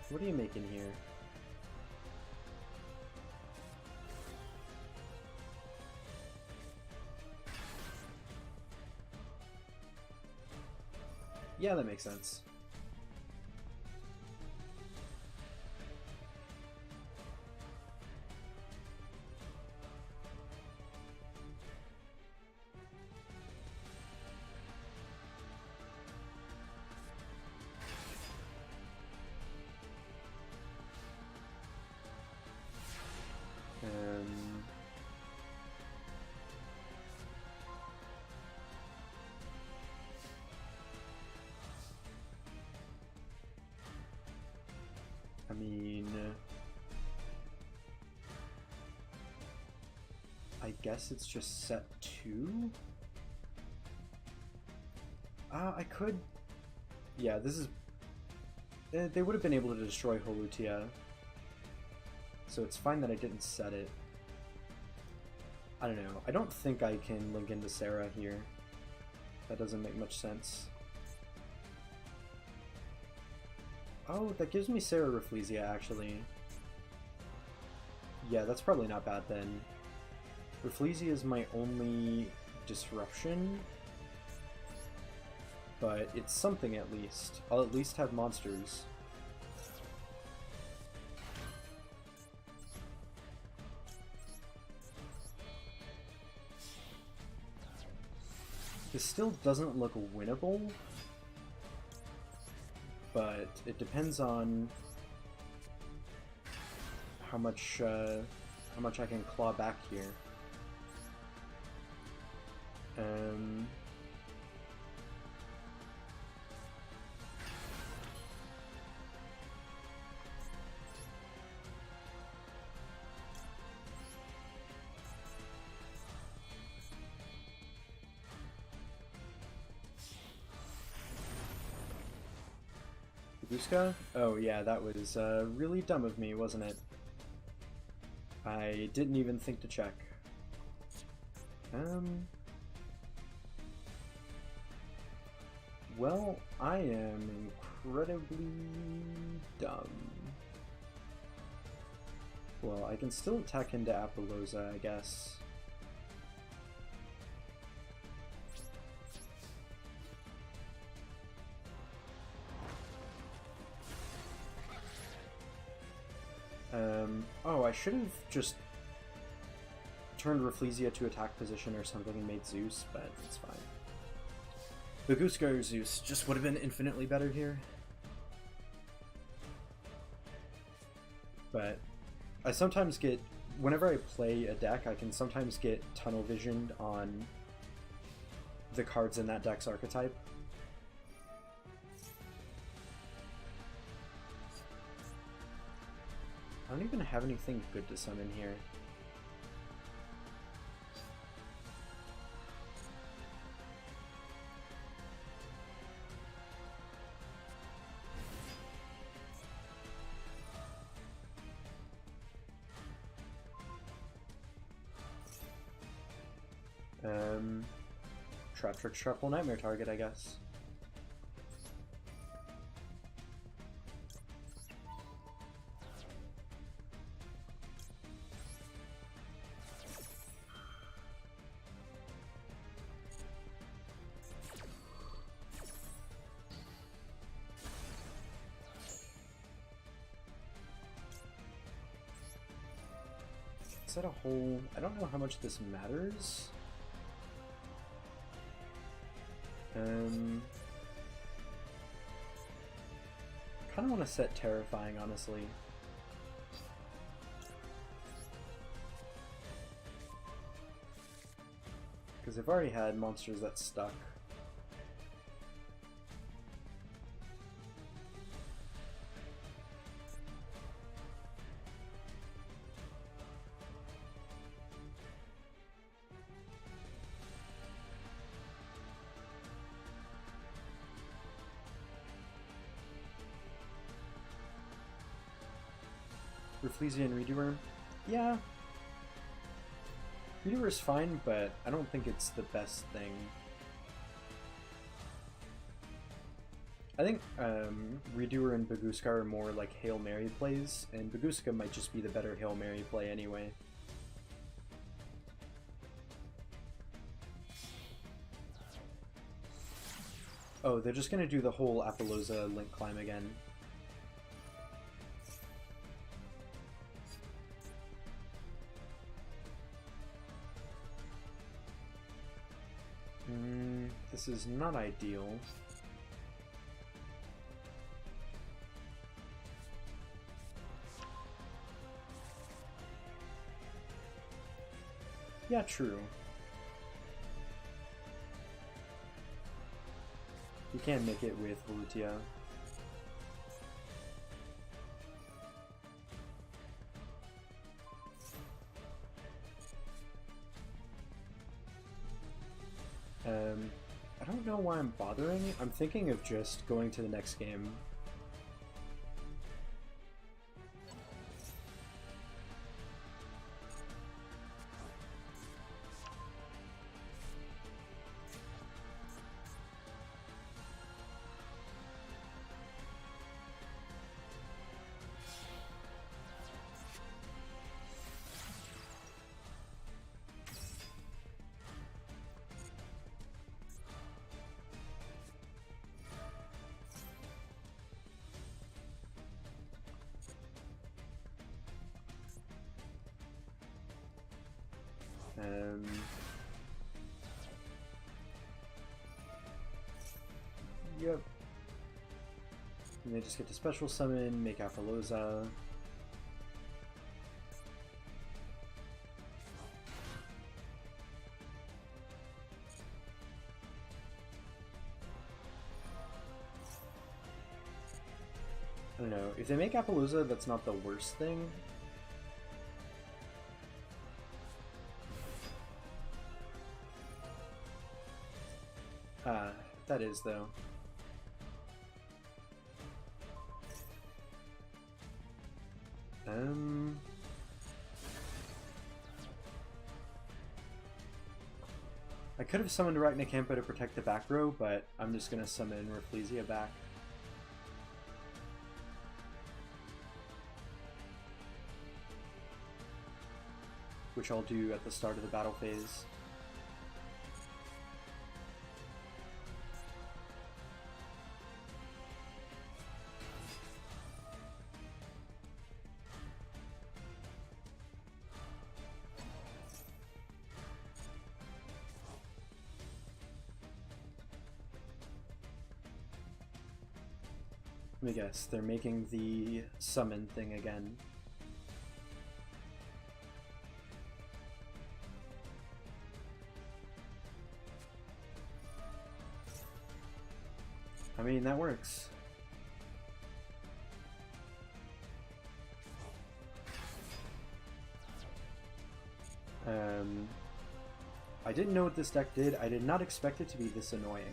What are you making here? Yeah, that makes sense. I mean, I guess it's just set 2? I could... Yeah, this is... They would have been able to destroy Holutia, so it's fine that I didn't set it. I don't know. I don't think I can link into Sarah here. That doesn't make much sense. Oh, that gives me Sarah Rafflesia, actually. Yeah, that's probably not bad then. Rafflesia is my only disruption, but it's something at least. I'll at least have monsters. This still doesn't look winnable, but it depends on how much I can claw back here. Guska? Oh yeah, that was really dumb of me, wasn't it? I didn't even think to check. Well, I am incredibly dumb. Well, I can still attack into Apollosa, I guess. Oh, I should have just turned Rafflesia to attack position or something and made Zeus, but it's fine. Baguska or Zeus just would have been infinitely better here. But I sometimes get, whenever I play a deck, I can sometimes get tunnel visioned on the cards in that deck's archetype. I don't even have anything good to summon here. Traptrix, Sharpful Nightmare target, I guess. Is that a whole... I don't know how much this matters. kind of want to set Terrifying, honestly. Because I've already had monsters that stuck. Ruthlessly and Redoer? Yeah. Redoer is fine, but I don't think it's the best thing. I think Redoer and Baguska are more like Hail Mary plays, and Baguska might just be the better Hail Mary play anyway. Oh, they're just gonna do the whole Appaloosa Link climb again. This is not ideal. Yeah, true. You can make it with Volutia. I don't know why I'm bothering. I'm thinking of just going to the next game. Yep. And they just get to special summon, make Appaloosa. I don't know. If they make Appaloosa, that's not the worst thing. That is, though. I could have summoned Arachnacampa to protect the back row, but I'm just gonna summon Rafflesia back. Which I'll do at the start of the battle phase. Let me guess, they're making the summon thing again. I mean, that works. I didn't know what this deck did. I did not expect it to be this annoying.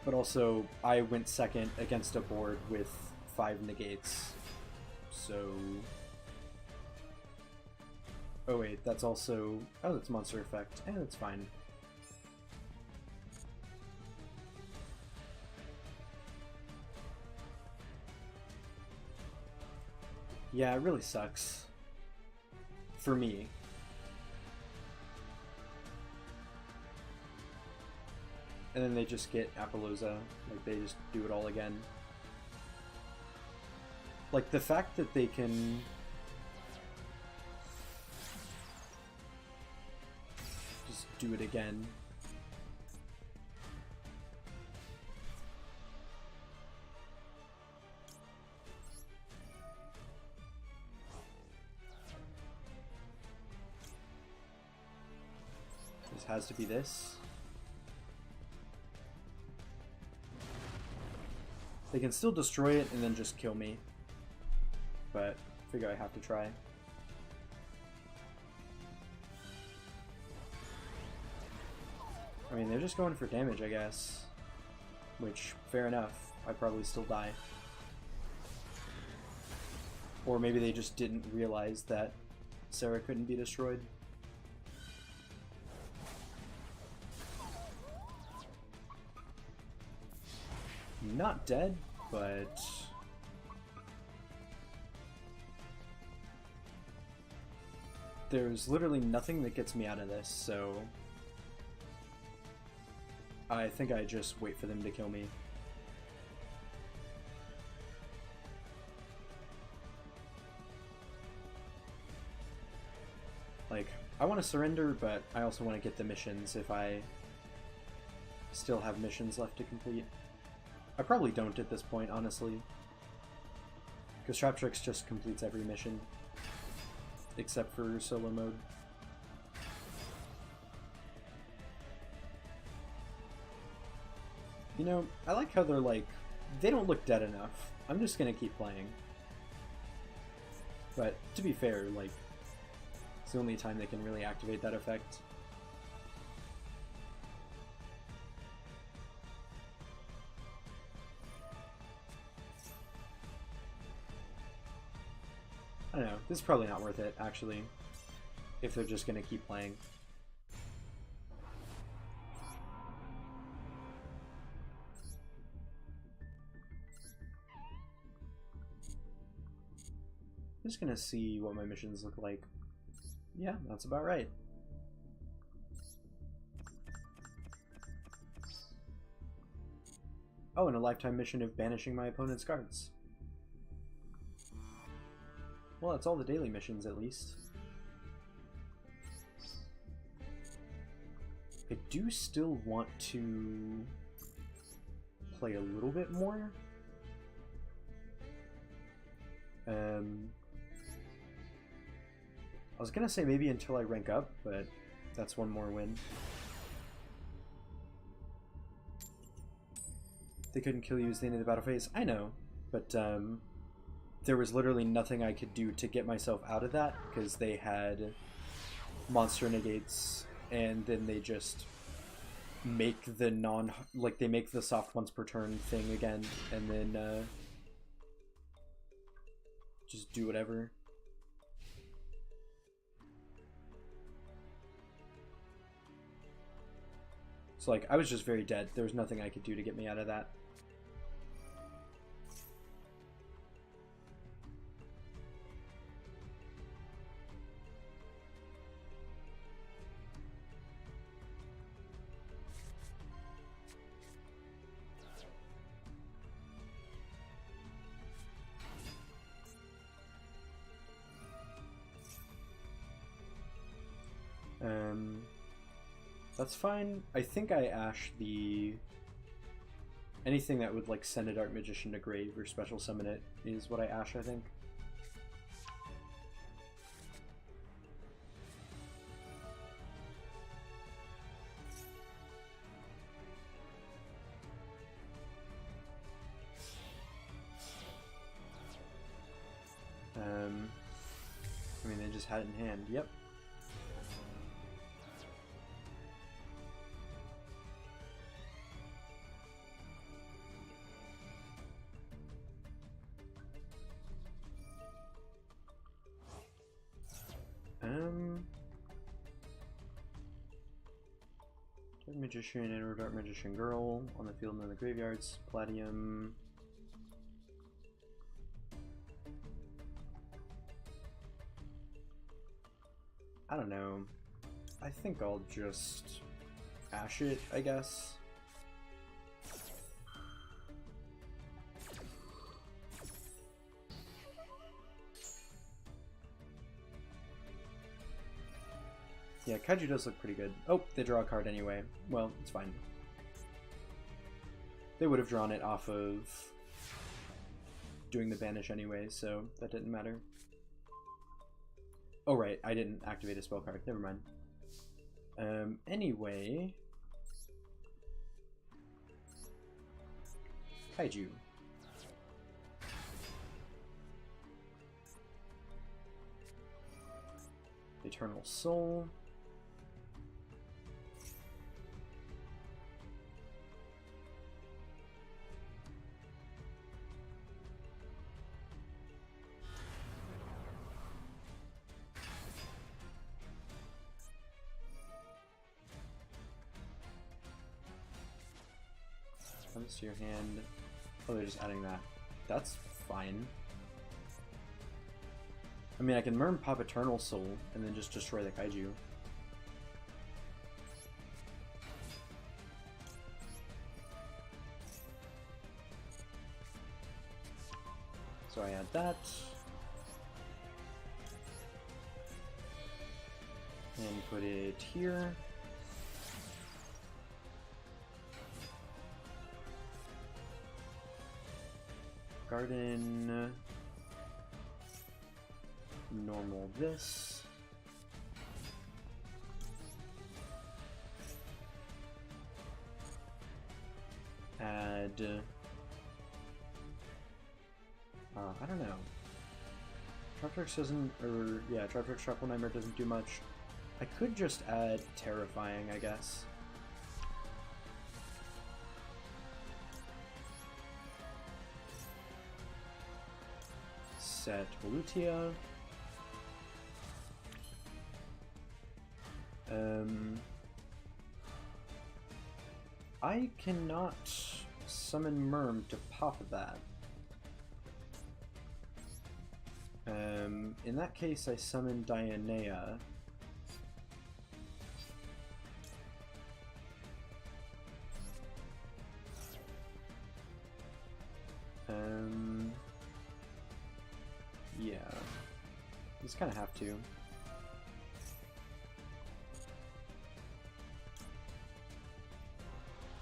But also, I went second against a board with 5 negates, so... Oh wait, that's also... Oh, that's Monster Effect. That's fine. Yeah, it really sucks. For me. And then they just get Appaloosa, like they just do it all again. Like the fact that they can just do it again. has to be this. They can still destroy it and then just kill me. But I figure I have to try. I mean, they're just going for damage, I guess. Which, fair enough. I'd probably still die. Or maybe they just didn't realize that Sarah couldn't be destroyed. Not dead, but... there's literally nothing that gets me out of this, so... I think I just wait for them to kill me. Like, I want to surrender, but I also want to get the missions if I still have missions left to complete. I probably don't at this point, honestly. Because Traptrix just completes every mission. Except for solo mode. You know, I like how they're like, they don't look dead enough. I'm just gonna keep playing. But, to be fair, like, it's the only time they can really activate that effect. I don't know, this is probably not worth it, actually, if they're just gonna keep playing. I'm just gonna see what my missions look like. Yeah, that's about right. Oh, and a lifetime mission of banishing my opponent's cards. Well, that's all the daily missions, at least. I do still want to play a little bit more. I was gonna say maybe until I rank up, but that's one more win. They couldn't kill you at the end of the battle phase. I know, but there was literally nothing I could do to get myself out of that because they had monster negates, and then they just make the they make the soft once per turn thing again, and then just do whatever. So like, I was just very dead. There was nothing I could do to get me out of that. That's fine. I think I ash the... anything that would like send a Dark Magician to grave or special summon it is what I ash, I think. I mean, they just had it in hand. Yep. Dark Magician and Dark Magician Girl on the field and in the graveyards. Palladium. I don't know. I think I'll just ash it, I guess. Yeah, Kaiju does look pretty good. Oh, they draw a card anyway. Well, it's fine. They would have drawn it off of doing the banish anyway, so that didn't matter. Oh right, I didn't activate a spell card. Never mind. Anyway, Kaiju. Eternal Soul. Comes to your hand. Oh, they're just adding that. That's fine. I mean, I can Merm pop Eternal Soul and then just destroy the Kaiju. So I add that. And put it here. Garden. Normal this. Add. I don't know. Traptrix doesn't, or yeah, Traptrix Shuffle Nightmare doesn't do much. I could just add Terrifying, I guess. Set Volutia. I cannot summon Merm to pop that. In that case, I summon Dionea. Yeah. Just kind of have to.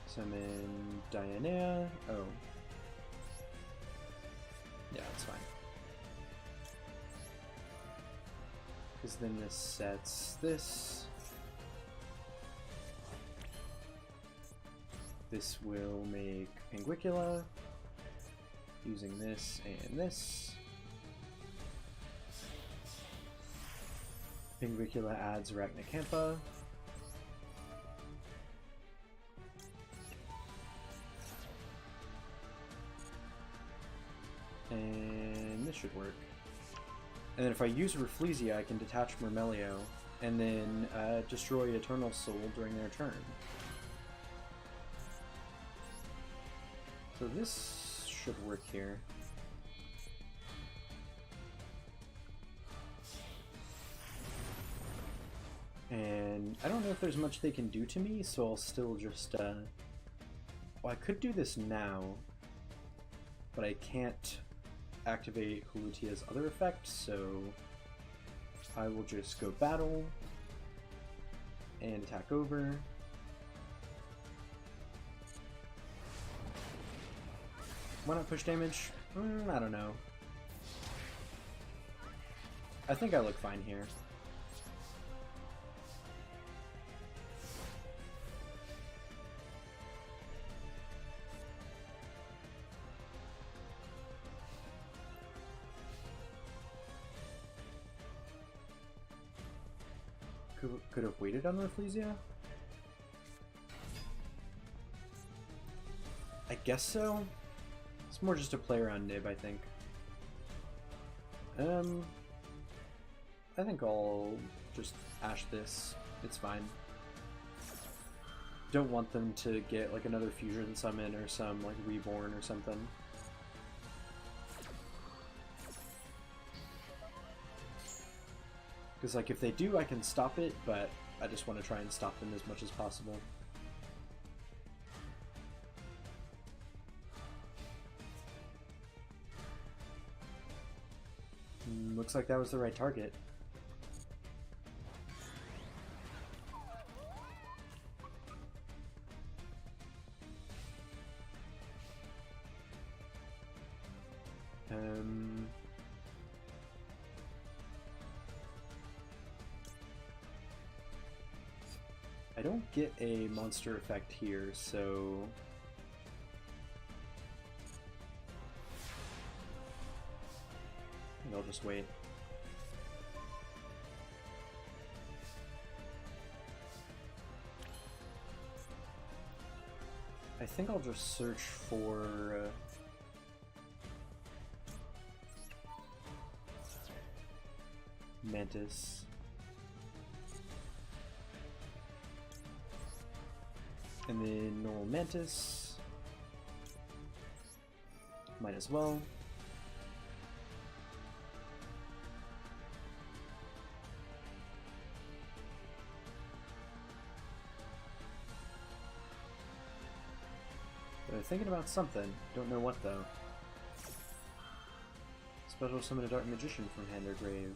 Summon Dionea. Oh. Yeah, it's fine. Because then this sets this. This will make Pinguicula. Using this and this. Pinguicula adds Arachnocampa. And this should work. And then if I use Rafflesia, I can detach Myrmelio and then destroy Eternal Soul during their turn. So this should work here. And I don't know if there's much they can do to me, so I'll still just, well, I could do this now, but I can't activate Hulutia's other effect, so I will just go battle and attack over. Why not push damage? I don't know. I think I look fine here. Could have waited on Rafflesia? I guess so. It's more just a play around Nib, I think. I think I'll just Ash this. It's fine. Don't want them to get like another fusion summon or some like reborn or something. Because like if they do, I can stop it, but I just want to try and stop them as much as possible. Looks like that was the right target. I don't get a monster effect here, so I think I'll just wait. I think I'll just search for Mantis. And then normal Mantis. Might as well. Thinking about something. Don't know what though. Special summon a Dark Magician from hand or grave.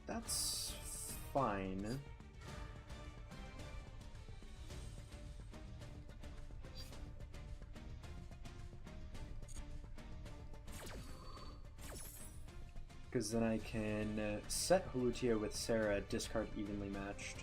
That's fine. Because then I can set Holutia with Sarah, discard evenly matched.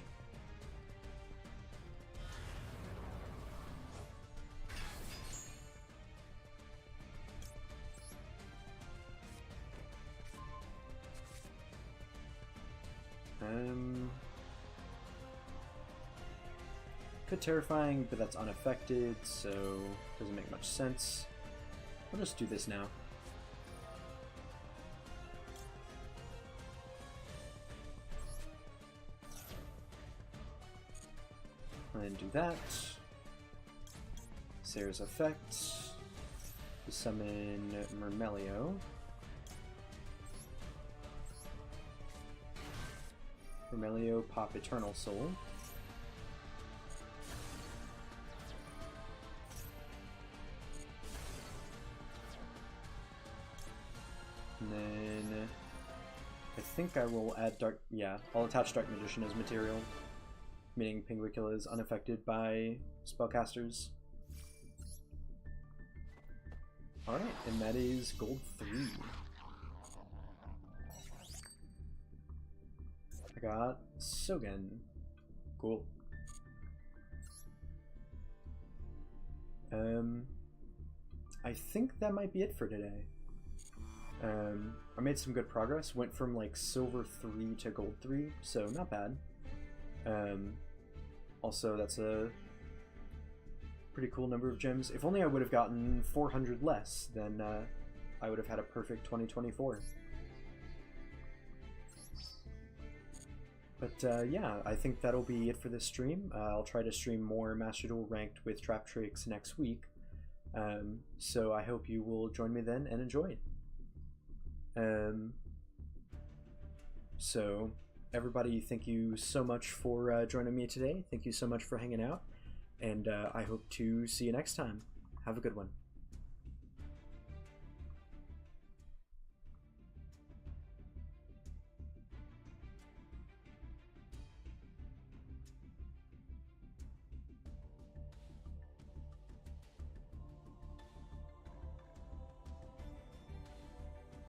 Could Terrifying, but that's unaffected, so doesn't make much sense. I'll just do this now. And do that. Sarah's effect. Summon Myrmelio. Myrmelio, pop Eternal Soul. And then I think I will add Dark. Yeah, I'll attach Dark Magician as material, meaning Pinguicula is unaffected by spellcasters. Alright, and that is gold 3. I got Sogen. Cool. I think that might be it for today. I made some good progress. Went from like silver 3 to gold 3, so not bad. Also, that's a pretty cool number of gems. If only I would have gotten 400 less, then I would have had a perfect 2024. But yeah, I think that'll be it for this stream. I'll try to stream more Master Duel Ranked with Traptrix next week. So I hope you will join me then and enjoy it. So everybody, thank you so much for joining me today. Thank you so much for hanging out, and I hope to see you next time. Have a good one.